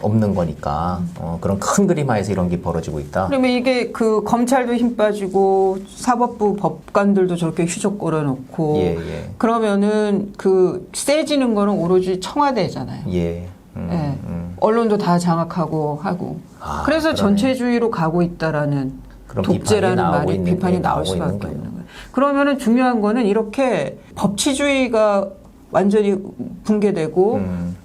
없는 거니까 그런 큰 그림 하에서 이런 게 벌어지고 있다. 그러면 이게 그 검찰도 힘 빠지고 사법부 법관들도 저렇게 휴적거려 놓고 예, 예. 그러면은 그 세지는 거는 오로지 청와대잖아요. 예. 예. 언론도 다 장악하고 하고. 아, 그래서 그러네. 전체주의로 가고 있다라는 그런 독재라는 말이 비판이 나올 나오고 수밖에 있는 거예요. 없는 거예요. 그러면은 중요한 거는 이렇게 법치주의가 완전히 붕괴되고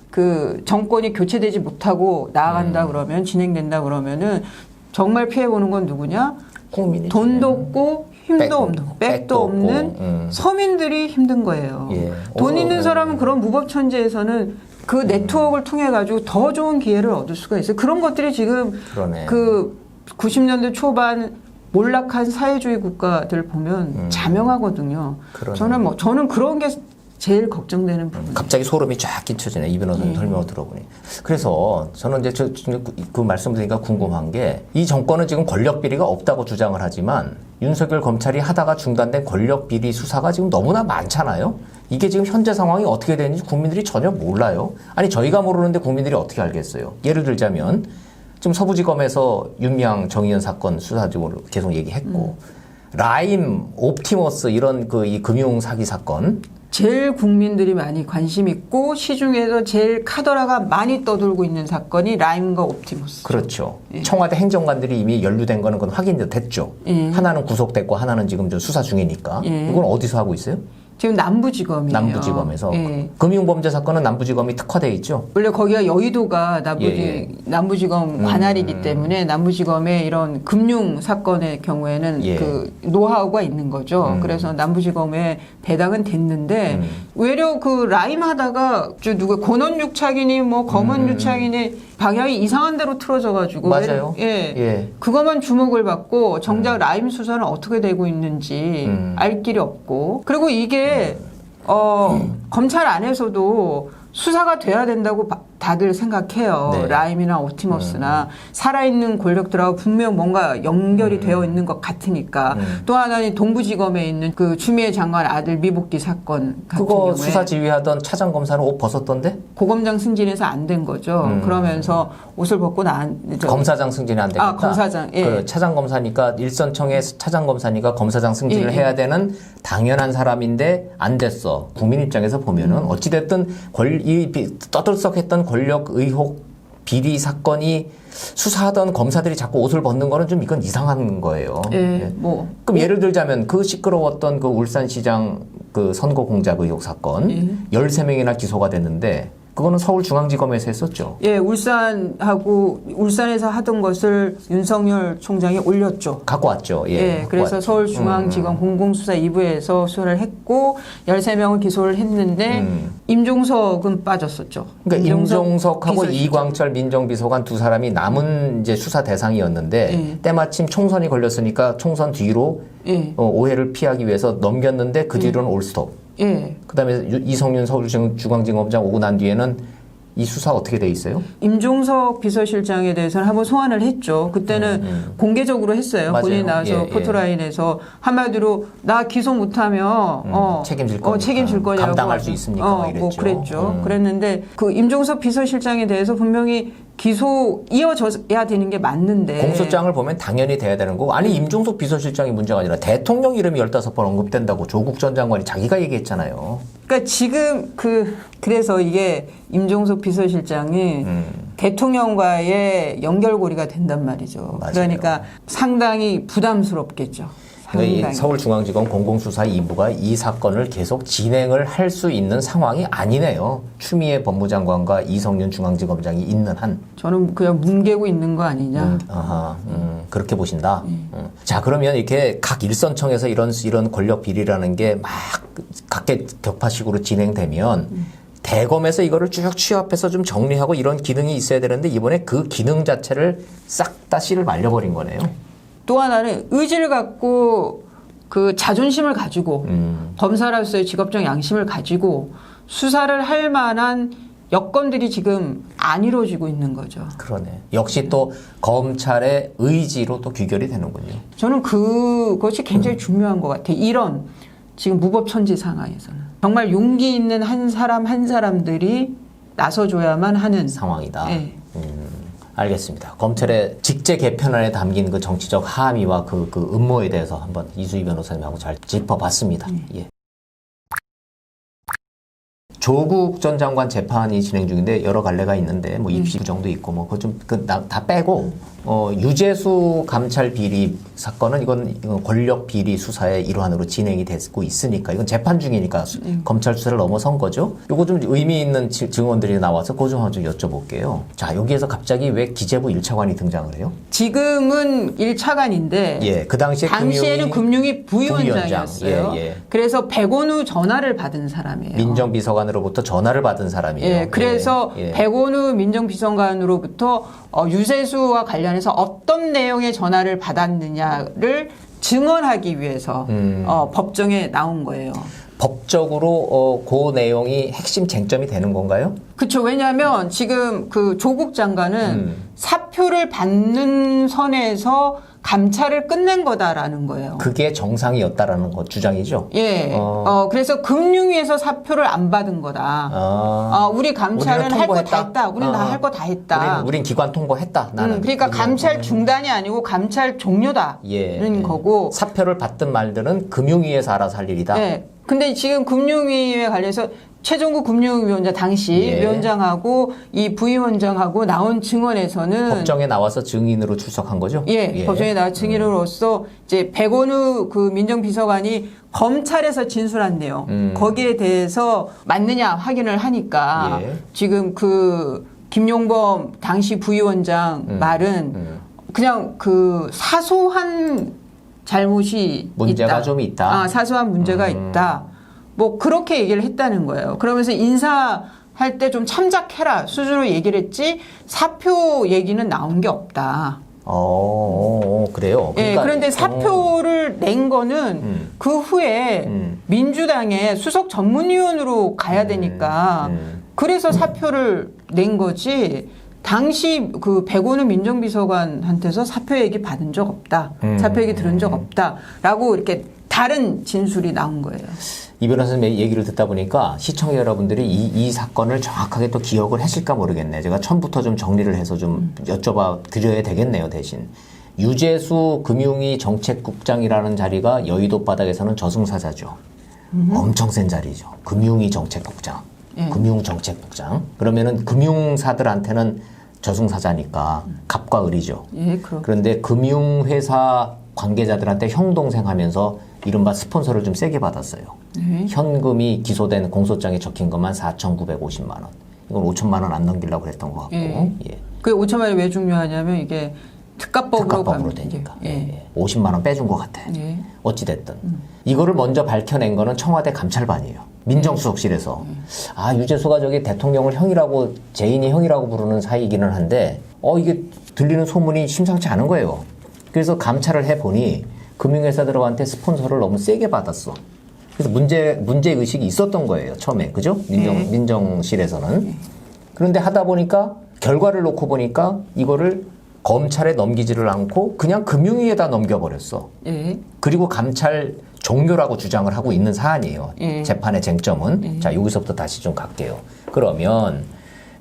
그 정권이 교체되지 못하고 나아간다 그러면 진행된다 그러면은 정말 피해 보는 건 누구냐? 국민이지. 돈도 없고 힘도 없는 백도 없는 서민들이 힘든 거예요. 예. 돈 있는 사람은 그런 무법천지에서는 그 네트워크를 통해 가지고 더 좋은 기회를 얻을 수가 있어요. 그런 것들이 지금 그러네. 그 90년대 초반 몰락한 사회주의 국가들 보면 자명하거든요. 그러네. 저는 그런 게 제일 걱정되는 부분. 갑자기 소름이 쫙 끼쳐지네. 이 변호사님 설명을 들어보니. 그래서 저는 이제 그 말씀 드리니까 궁금한 게 이 정권은 지금 권력 비리가 없다고 주장을 하지만 윤석열 검찰이 하다가 중단된 권력 비리 수사가 지금 너무나 많잖아요. 이게 지금 현재 상황이 어떻게 되는지 국민들이 전혀 몰라요. 아니 저희가 모르는데 국민들이 어떻게 알겠어요. 예를 들자면 지금 서부지검에서 윤미향 정의연 사건 수사 중으로 계속 얘기했고 라임, 옵티머스 이런 이 금융 사기 사건 제일 국민들이 많이 관심 있고 시중에서 제일 카더라가 많이 떠돌고 있는 사건이 라임과 옵티머스. 그렇죠. 청와대 행정관들이 이미 연루된 거는 그건 확인이 됐죠. 하나는 구속됐고 하나는 지금 좀 수사 중이니까. 이건 어디서 하고 있어요? 지금 남부지검이에요. 남부지검에서. 예. 금융범죄 사건은 남부지검이 특화돼 있죠. 원래 거기가 여의도가 남부지검 관할이기 때문에 남부지검의 이런 금융 사건의 경우에는 그 노하우가 있는 거죠. 그래서 남부지검에 배당은 됐는데 외려 그 라임 하다가 권원육 차기니 뭐 검은육 차기니 방향이 이상한 데로 틀어져 가지고 맞아요. 그것만 주목을 받고 정작 라임 수사는 어떻게 되고 있는지 알 길이 없고 그리고 이게 검찰 안에서도 수사가 돼야 된다고 다들 생각해요. 네. 라임이나 옵티머스나 살아있는 권력들하고 분명 뭔가 연결이 되어 있는 것 같으니까. 또 하나는 동부지검에 있는 그 추미애 장관 아들 미복귀 사건 같은 그거 경우에 수사 지휘하던 차장검사는 옷 벗었던데? 고검장 승진해서 안 된 거죠. 그러면서 옷을 벗고 검사장 승진이 안 되겠다. 검사장. 예. 그 차장검사니까 일선청의 차장검사니까 검사장 승진을 해야 되는 당연한 사람인데 안 됐어. 국민 입장에서 보면은 어찌됐든 떠들썩했던 권력 의혹 비리 사건이 수사하던 검사들이 자꾸 옷을 벗는 거는 좀 이건 이상한 거예요. 그럼 예를 들자면 그 시끄러웠던 그 울산시장 그 선거 공작 의혹 사건 13명이나 기소가 됐는데 그거는 서울중앙지검에서 했었죠. 예, 울산에서 하던 것을 윤석열 총장이 올렸죠. 갖고 왔죠. 그래서 서울중앙지검 공공수사 2부에서 수사를 했고 13명을 기소를 했는데 임종석은 빠졌었죠. 그러니까 임종석하고 이광철 민정비서관 두 사람이 남은 이제 수사 대상이었는데 때마침 총선이 걸렸으니까 총선 뒤로 오해를 피하기 위해서 넘겼는데 그 뒤로는 올스톱. 그다음에 이성윤 서울중앙지검장 오고 난 뒤에는 이 수사 어떻게 돼 있어요? 임종석 비서실장에 대해서는 한번 소환을 했죠. 그때는 공개적으로 했어요. 맞아요. 본인이 나와서 포토라인에서 한마디로 나 기소 못하면 책임질 거냐고 감당할 수 있습니까? 이랬죠. 뭐 그랬죠. 그랬는데 그 임종석 비서실장에 대해서 분명히 기소 이어져야 되는 게 맞는데 공소장을 보면 당연히 돼야 되는 거고 아니 임종석 비서실장이 문제가 아니라 대통령 이름이 15번 언급된다고 조국 전 장관이 자기가 얘기했잖아요. 그러니까 지금 그래서 이게 임종석 비서실장이 대통령과의 연결고리가 된단 말이죠. 맞아요. 그러니까 상당히 부담스럽겠죠. 그러니까 이 서울중앙지검 공공수사 2부가 이 사건을 계속 진행을 할 수 있는 상황이 아니네요. 추미애 법무장관과 이성윤 중앙지검장이 있는 한. 저는 그냥 뭉개고 있는 거 아니냐. 그렇게 보신다. 자, 그러면 이렇게 각 일선청에서 이런 권력 비리라는 게 막 각계격파식으로 진행되면 대검에서 이거를 쭉 취합해서 좀 정리하고 이런 기능이 있어야 되는데 이번에 그 기능 자체를 싹 다 씨를 말려버린 거네요. 또 하나는 의지를 갖고 그 자존심을 가지고 검사로서의 직업적 양심을 가지고 수사를 할 만한 여건들이 지금 안 이루어지고 있는 거죠. 그러네. 역시 또 검찰의 의지로 또 귀결이 되는군요. 저는 그것이 굉장히 중요한 것 같아요. 이런 지금 무법천지 상황에서는 정말 용기 있는 한 사람들이 나서줘야만 하는 상황이다. 네. 알겠습니다. 검찰의 직제 개편안에 담긴 그 정치적 함의와 그 음모에 대해서 한번 이수희 변호사님하고 잘 짚어봤습니다. 예. 조국 전 장관 재판이 진행 중인데 여러 갈래가 있는데 뭐 입시 부정도 있고 뭐 그거 좀 다 빼고 유재수 감찰 비리 사건은 이건 권력 비리 수사의 일환으로 진행이 되고 있으니까 이건 재판 중이니까 검찰 수사를 넘어선 거죠. 요거 좀 의미 있는 증언들이 나와서 그거 좀 여쭤볼게요. 자, 여기에서 갑자기 왜 기재부 1차관이 등장을 해요? 지금은 1차관인데 예, 그 당시에는 금융위 부위원장이었어요. 예. 그래서 백원우 전화를 받은 사람이에요. 민정비서관으로부터 전화를 받은 사람이에요. 예, 그래서 예. 백원우 민정비서관으로부터 유재수와 관련해서 어떤 내용의 전화를 받았느냐를 증언하기 위해서 법정에 나온 거예요. 법적으로 그 내용이 핵심 쟁점이 되는 건가요? 그렇죠. 왜냐하면 지금 그 조국 장관은 사표를 받는 선에서 감찰을 끝낸 거다라는 거예요. 그게 정상이었다라는 거 주장이죠? 예. 그래서 금융위에서 사표를 안 받은 거다. 우리 감찰은 할 거 다 했다. 우리는 다 할 거 다 했다. 우린 기관 통보했다. 나는. 그러니까 감찰 중단이 아니고 감찰 종료다는 거고. 사표를 받든 말든은 금융위에서 알아서 할 일이다. 예. 근데 지금 금융위에 관해서 최종국 금융위원장 당시 위원장하고 이 부위원장하고 나온 증언에서는 법정에 나와서 증인으로 출석한 거죠? 예. 법정에 나와 증인으로서 이제 백원우 그 민정비서관이 검찰에서 진술한 내용 거기에 대해서 맞느냐 확인을 하니까 지금 그 김용범 당시 부위원장 말은 그냥 그 사소한 잘못이 문제가 있다. 좀 있다. 사소한 문제가 있다. 뭐 그렇게 얘기를 했다는 거예요. 그러면서 인사할 때 좀 참작해라 수준으로 얘기를 했지 사표 얘기는 나온 게 없다. 그래요. 그러니까, 그런데 사표를 낸 거는 그 후에 민주당의 수석 전문위원으로 가야 되니까 그래서 사표를 낸 거지. 당시 그 백원우 민정비서관한테서 사표 얘기 받은 적 없다. 사표 얘기 들은 적 없다라고 이렇게 다른 진술이 나온 거예요. 이 변호사님 얘기를 듣다 보니까 시청자 여러분들이 이 사건을 정확하게 또 기억을 하실까 모르겠네. 제가 처음부터 좀 정리를 해서 좀 여쭤봐 드려야 되겠네요, 대신. 유재수 금융위 정책국장이라는 자리가 여의도 바닥에서는 저승사자죠. 엄청 센 자리죠. 금융위 정책국장. 금융정책국장. 그러면은 금융사들한테는 저승사자니까 갑과 을이죠. 그런데 금융회사 관계자들한테 형동생 하면서 이른바 스폰서를 좀 세게 받았어요. 현금이 기소된 공소장에 적힌 것만 4,950만 원. 이건 5천만 원 안 넘기려고 그랬던 것 같고. 그 5천만 원이 왜 중요하냐면 이게 특가법으로 되니까. 50만 원 빼준 것 같아. 어찌됐든. 이거를 먼저 밝혀낸 거는 청와대 감찰반이에요. 민정수석실에서. 유재수가 저기 대통령을 형이라고, 재인이 형이라고 부르는 사이이기는 한데, 이게 들리는 소문이 심상치 않은 거예요. 그래서 감찰을 해보니, 금융회사들한테 스폰서를 너무 세게 받았어. 그래서 문제의식이 있었던 거예요. 처음에. 그죠? 민정실에서는. 그런데 하다 보니까, 결과를 놓고 보니까, 이거를 검찰에 넘기지를 않고 그냥 금융위에다 넘겨버렸어. 그리고 감찰 종료라고 주장을 하고 있는 사안이에요. 재판의 쟁점은. 자, 여기서부터 다시 좀 갈게요. 그러면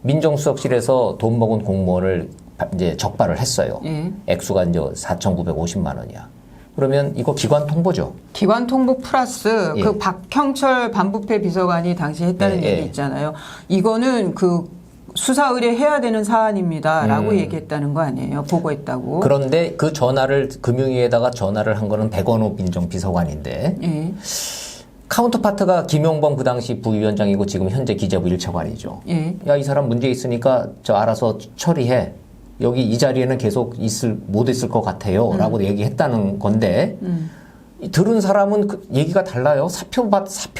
민정수석실에서 돈 먹은 공무원을 이제 적발을 했어요. 액수가 이제 4,950만 원이야. 그러면 이거 기관 통보죠? 기관 통보 플러스 그 박형철 반부패 비서관이 당시 했다는 얘기 있잖아요. 이거는 그 수사 의뢰해야 되는 사안입니다라고 얘기했다는 거 아니에요? 보고했다고. 그런데 그 전화를 금융위에다가 전화를 한 거는 백원우 민정비서관인데 카운터파트가 김용범 그 당시 부위원장이고 지금 현재 기재부 1차관이죠. 야, 이 사람 문제 있으니까 저 알아서 처리해. 여기 이 자리에는 계속 못 있을 것 같아요. 라고 얘기했다는 건데 들은 사람은 얘기가 달라요. 사표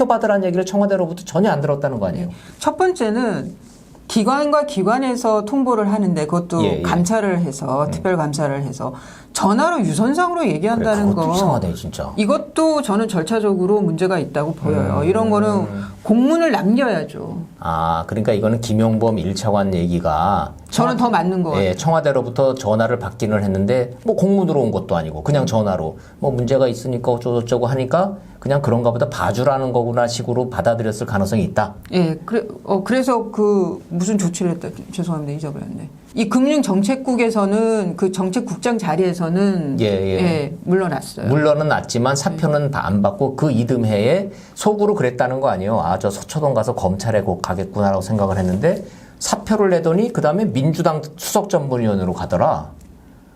받으라는 얘기를 청와대로부터 전혀 안 들었다는 거 아니에요? 첫 번째는 기관과 기관에서 통보를 하는데 그것도 감찰을 해서 특별 감찰을 해서 전화로 유선상으로 얘기한다는 그것도 거 이상하네, 진짜. 이것도 저는 절차적으로 문제가 있다고 보여요. 이런 거는 공문을 남겨야죠. 그러니까 이거는 김용범 1차관 얘기가 저는 더 맞는 거 같아요. 청와대로부터 전화를 받기는 했는데 뭐 공문으로 온 것도 아니고 그냥 전화로 뭐 문제가 있으니까 어쩌고저쩌고 하니까 그냥 그런가 보다 봐주라는 거구나 식으로 받아들였을 가능성이 있다. 그래서 그 무슨 조치를 했다. 죄송합니다. 잊어버렸네. 이 금융정책국에서는 그 정책국장 자리에서는 물러났어요. 물론은 났지만 사표는 안 받고 그 이듬해에 속으로 그랬다는 거 아니에요. 아, 저 서초동 가서 검찰에 곧 가겠구나라고 생각을 했는데 사표를 내더니 그 다음에 민주당 수석전문위원으로 가더라.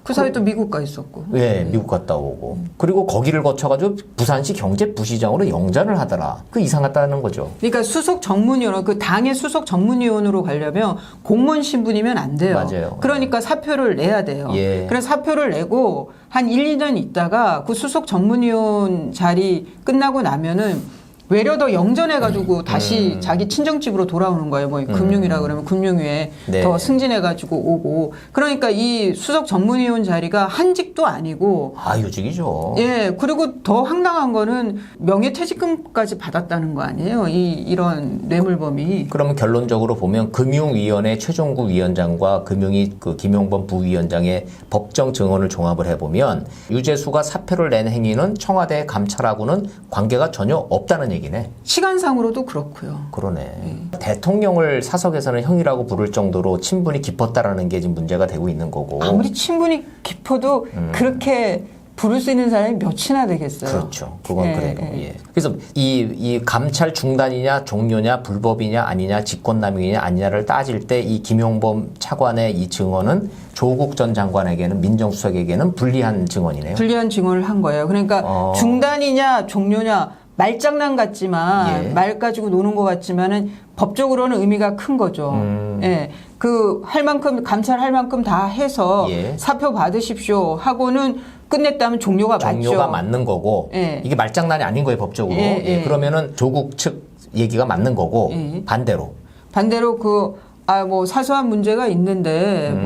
그 사이에 또 미국 가 있었고. 예, 미국 갔다 오고. 그리고 거기를 거쳐가지고 부산시 경제부시장으로 영전을 하더라. 그 이상하다는 거죠. 그러니까 수석 전문위원, 그 당의 수석 전문위원으로 가려면 공무원 신분이면 안 돼요. 맞아요. 그러니까 사표를 내야 돼요. 예. 그래서 사표를 내고 한 1, 2년 있다가 그 수석 전문위원 자리 끝나고 나면은 외려 더 영전해가지고 다시 자기 친정집으로 돌아오는 거예요. 뭐 금융이라 그러면 금융위에 네. 더 승진해가지고 오고. 그러니까 이 수석 전문위원 자리가 한직도 아니고. 아, 요직이죠. 예, 그리고 더 황당한 거는 명예퇴직금까지 받았다는 거 아니에요? 이런 뇌물범이. 그러면 결론적으로 보면 금융위원회 최종구 위원장과 금융위 그 김용범 부위원장의 법정 증언을 종합을 해보면 유재수가 사표를 낸 행위는 청와대 감찰하고는 관계가 전혀 없다는 얘기네. 시간상으로도 그렇고요. 그러네. 대통령을 사석에서는 형이라고 부를 정도로 친분이 깊었다라는 게 지금 문제가 되고 있는 거고. 아무리 친분이 깊어도 그렇게 부를 수 있는 사람이 몇이나 되겠어요. 그렇죠. 그건 그래요. 예. 그래서 이 감찰 중단이냐 종료냐 불법이냐 아니냐 직권남용이냐 아니냐를 따질 때 이 김용범 차관의 이 증언은 조국 전 장관에게는 민정수석에게는 불리한 증언이네요. 불리한 증언을 한 거예요. 그러니까 중단이냐 종료냐 말장난 같지만 말 가지고 노는 것 같지만은 법적으로는 의미가 큰 거죠. 예. 그 할 만큼 감찰할 만큼 다 해서 사표 받으십시오 하고는 끝냈다면 종료가 맞죠. 종료가 맞는 거고 이게 말장난이 아닌 거예요 법적으로. 그러면은 조국 측 얘기가 맞는 거고 반대로 뭐 사소한 문제가 있는데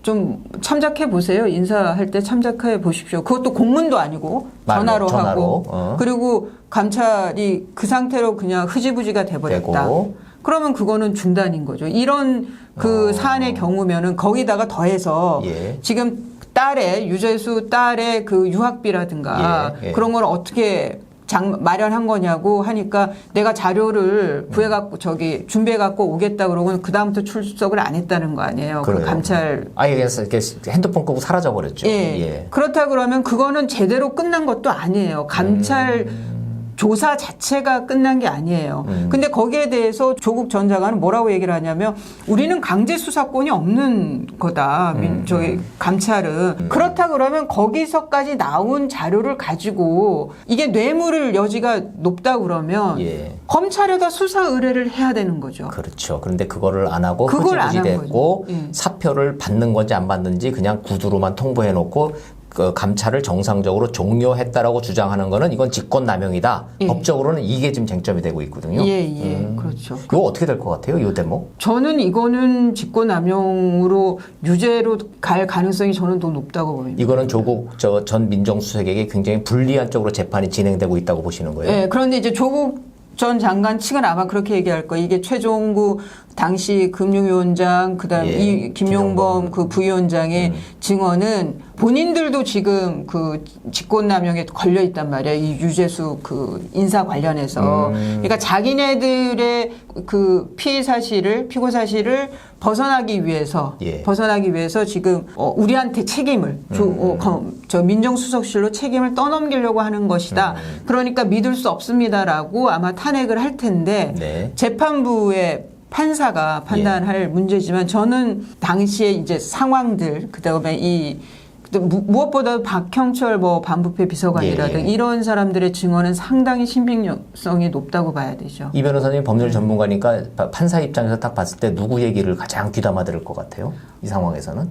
좀 참작해 보세요. 인사할 때 참작해 보십시오. 그것도 공문도 아니고 전화로 하고 그리고 감찰이 그 상태로 그냥 흐지부지가 돼버렸다. 그러면 그거는 중단인 거죠. 이런 그 사안의 경우면은 거기다가 더해서 지금 유재수 딸의 그 유학비라든가 그런 걸 어떻게 마련한 거냐고 하니까 내가 자료를 구해갖고 준비해갖고 오겠다 그러고는 그다음부터 출석을 안 했다는 거 아니에요. 그 감찰. 아예 이렇게 핸드폰 끄고 사라져버렸죠. 그렇다 그러면 그거는 제대로 끝난 것도 아니에요. 감찰 조사 자체가 끝난 게 아니에요. 근데 거기에 대해서 조국 전 장관은 뭐라고 얘기를 하냐면 우리는 강제 수사권이 없는 거다. 감찰은. 그렇다 그러면 거기서까지 나온 자료를 가지고 이게 뇌물을 여지가 높다 그러면 검찰에다 수사 의뢰를 해야 되는 거죠. 그렇죠. 그런데 그거를 안 하고 흐지부지 됐고 사표를 받는 건지 안 받는지 그냥 구두로만 통보해 놓고 그 감찰을 정상적으로 종료했다라고 주장하는 거는 이건 직권남용이다. 법적으로는 이게 지금 쟁점이 되고 있거든요. 그렇죠. 그거 어떻게 될 것 같아요, 이 대목? 저는 이거는 직권남용으로 유죄로 갈 가능성이 저는 더 높다고 보입니다. 이거는 조국 전 민정수석에게 굉장히 불리한 쪽으로 재판이 진행되고 있다고 보시는 거예요? 그런데 이제 조국 전 장관 측은 아마 그렇게 얘기할 거예요. 이게 최종구 당시 금융위원장 그다음에 이 김용범 그 부위원장의 증언은 본인들도 지금 그 직권남용에 걸려 있단 말이에요. 이 유재수 그 인사 관련해서. 그러니까 자기네들의 그 피고 사실을 벗어나기 위해서 지금 우리한테 책임을 저 민정수석실로 책임을 떠넘기려고 하는 것이다. 그러니까 믿을 수 없습니다라고 아마 탄핵을 할 텐데 재판부의 판사가 판단할 문제지만 저는 당시에 이제 상황들 그다음에 무엇보다 박형철 반부패 비서관이라든가 이런 사람들의 증언은 상당히 신빙성이 높다고 봐야 되죠. 이 변호사님 법률 전문가니까 판사 입장에서 딱 봤을 때 누구 얘기를 가장 귀담아 들을 것 같아요? 이 상황에서는?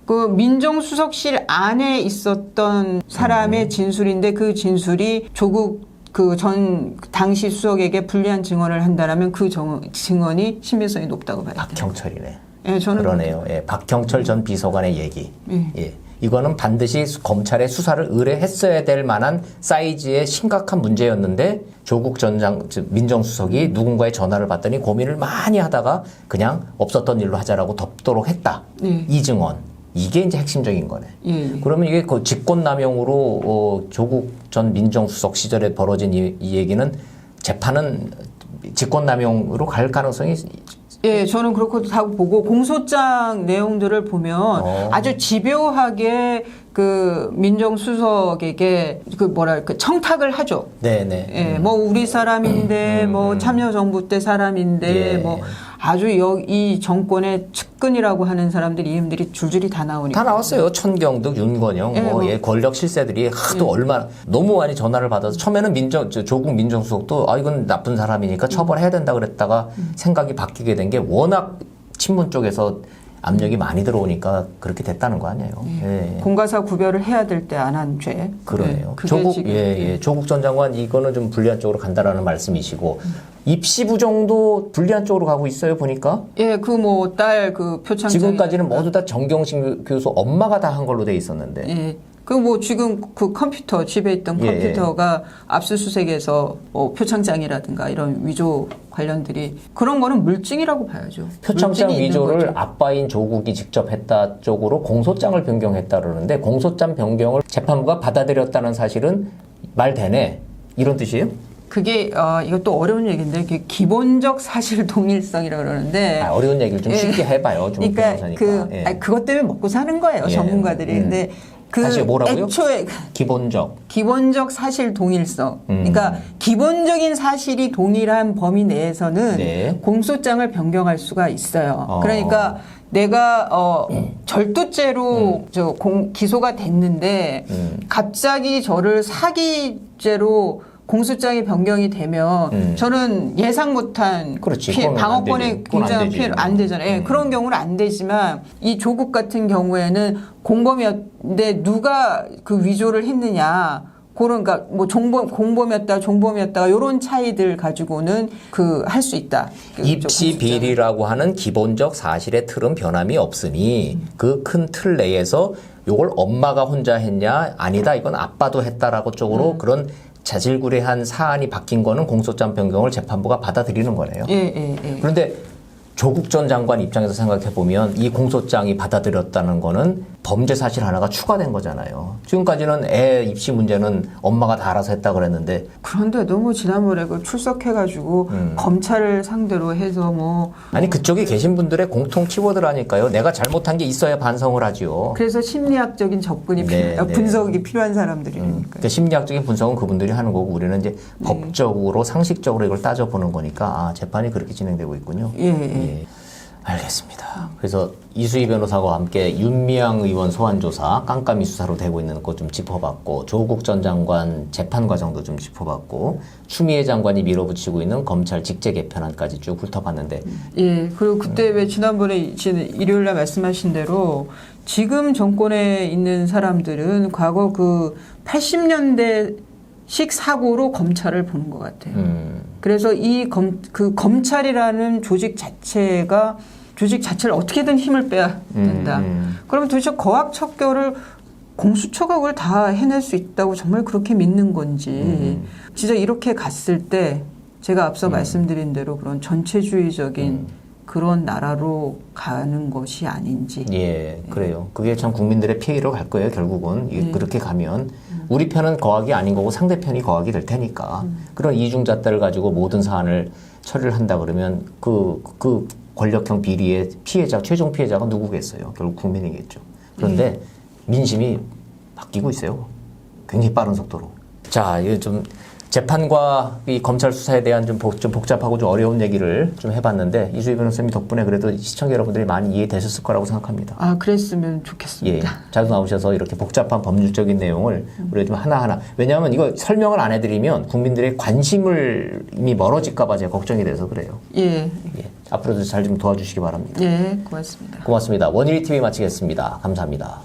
그 민정수석실 안에 있었던 사람의 진술인데 그 진술이 조국 그 전 당시 수석에게 불리한 증언을 한다라면 그 증언이 신빙성이 높다고 봐야 돼요. 박형철이네. 저는 그러네요. 박형철 전 비서관의 얘기. 이거는 반드시 검찰에 수사를 의뢰했어야 될 만한 사이즈의 심각한 문제였는데 조국 전 민정수석이 누군가의 전화를 받더니 고민을 많이 하다가 그냥 없었던 일로 하자라고 덮도록 했다. 이 증언. 이게 이제 핵심적인 거네. 그러면 이게 그 직권남용으로 조국 전 민정수석 시절에 벌어진 이 얘기는 재판은 직권남용으로 갈 가능성이 예, 저는 그렇다고 보고 공소장 내용들을 보면 아주 집요하게 그 민정수석에게 그 뭐랄까 청탁을 하죠. 네네. 예, 뭐 우리 사람인데 뭐 참여정부 때 사람인데 예. 뭐 아주 이 정권의 측근이라고 하는 사람들이 이름들이 줄줄이 다 나오니까. 다 나왔어요. 천경득, 윤건영, 예, 뭐. 권력 실세들이 하도 얼마나 너무 많이 전화를 받아서 처음에는 조국 민정수석도 이건 나쁜 사람이니까 처벌해야 된다 그랬다가 생각이 바뀌게 된 게 워낙 친문 쪽에서 압력이 많이 들어오니까 그렇게 됐다는 거 아니에요. 예. 공과사 구별을 해야 될 때 안 한 죄. 그러네요. 그게 조국 지금, 조국 전 장관 이거는 좀 불리한 쪽으로 간다라는 말씀이시고 입시 부정도 불리한 쪽으로 가고 있어요 보니까. 예, 그 뭐 딸 그 표창장 지금까지는 모두 다 정경심 교수 엄마가 다 한 걸로 돼 있었는데. 예. 그 뭐 지금 그 컴퓨터 집에 있던 컴퓨터가 압수수색에서 뭐 표창장이라든가 이런 위조 관련들이 그런 거는 물증이라고 봐야죠. 표창장 물증이 있는 위조를 거죠. 아빠인 조국이 직접 했다 쪽으로 공소장을 변경했다 그러는데 공소장 변경을 재판부가 받아들였다는 사실은 말되네 이런 뜻이에요? 그게 이것도 어려운 얘기인데 그게 기본적 사실 동일성이라고 그러는데 어려운 얘기를 좀 쉽게 해봐요. 좀 그러니까 그것 때문에 먹고 사는 거예요. 전문가들이. 근데 그 다시 뭐라고요? 애초에 기본적 사실 동일성. 그러니까 기본적인 사실이 동일한 범위 내에서는 네. 공소장을 변경할 수가 있어요. 그러니까 내가 절도죄로 기소가 됐는데 갑자기 저를 사기죄로 공소장이 변경이 되면 저는 예상 못한 그렇지, 피해, 그건 안 방어권에 되지. 그건 안 굉장한 되지. 피해를 안 되잖아요. 예, 그런 경우는 안 되지만 이 조국 같은 경우에는 공범이었는데 누가 그 위조를 했느냐. 그런 그러니까 뭐 공범이었다가 이런 차이들 가지고는 그 할 수 있다. 입시 비리라고 하는 기본적 사실의 틀은 변함이 없으니 그 큰 틀 내에서 이걸 엄마가 혼자 했냐 아니다 이건 아빠도 했다라고 쪽으로 그런 자질구레한 사안이 바뀐 거는 공소장 변경을 재판부가 받아들이는 거네요. 예. 그런데 조국 전 장관 입장에서 생각해 보면 이 공소장이 받아들였다는 거는 범죄 사실 하나가 추가된 거잖아요. 지금까지는 애 입시 문제는 엄마가 다 알아서 했다 그랬는데 그런데 너무 지난번에 그 출석해가지고 검찰을 상대로 해서 뭐 아니 그쪽에 계신 분들의 공통 키워드라니까요. 내가 잘못한 게 있어야 반성을 하지요. 그래서 심리학적인 접근이 분석이 필요한 사람들이니까. 그러니까 심리학적인 분석은 그분들이 하는 거고 우리는 이제 법적으로 상식적으로 이걸 따져보는 거니까 재판이 그렇게 진행되고 있군요. 예. 알겠습니다. 그래서 이수희 변호사와 함께 윤미향 의원 소환 조사 깜깜이 수사로 되고 있는 것 좀 짚어봤고 조국 전 장관 재판 과정도 좀 짚어봤고 추미애 장관이 밀어붙이고 있는 검찰 직제 개편안까지 쭉 훑어봤는데 예. 그리고 그때 왜 지난번에 일요일 날 말씀하신 대로 지금 정권에 있는 사람들은 과거 그 80년대식 사고로 검찰을 보는 것 같아요. 그래서 그 검찰이라는 조직 자체를 어떻게든 힘을 빼야 된다. 그러면 도대체 거악척결을 공수처가 그걸 다 해낼 수 있다고 정말 그렇게 믿는 건지 진짜 이렇게 갔을 때 제가 앞서 말씀드린 대로 그런 전체주의적인 그런 나라로 가는 것이 아닌지. 예, 그래요. 그게 참 국민들의 피해로 갈 거예요, 결국은. 그렇게 가면. 우리 편은 거악이 아닌 거고 상대편이 거악이 될 테니까. 그런 이중잣대를 가지고 모든 사안을 처리를 한다 그러면 그 권력형 비리의 최종 피해자가 누구겠어요? 결국 국민이겠죠. 그런데 민심이 바뀌고 있어요. 굉장히 빠른 속도로. 자, 이거 좀 재판과 이 검찰 수사에 대한 좀 복잡하고 좀 어려운 얘기를 좀 해봤는데 이수희 변호사님 덕분에 그래도 시청자 여러분들이 많이 이해되셨을 거라고 생각합니다. 그랬으면 좋겠습니다. 예, 자주 나오셔서 이렇게 복잡한 법률적인 내용을 우리가 좀 하나하나 왜냐하면 이거 설명을 안 해드리면 국민들의 관심이 멀어질까봐 제가 걱정이 돼서 그래요. 예. 앞으로도 잘 좀 도와주시기 바랍니다. 예, 고맙습니다. 고맙습니다. 원일이 TV 마치겠습니다. 감사합니다.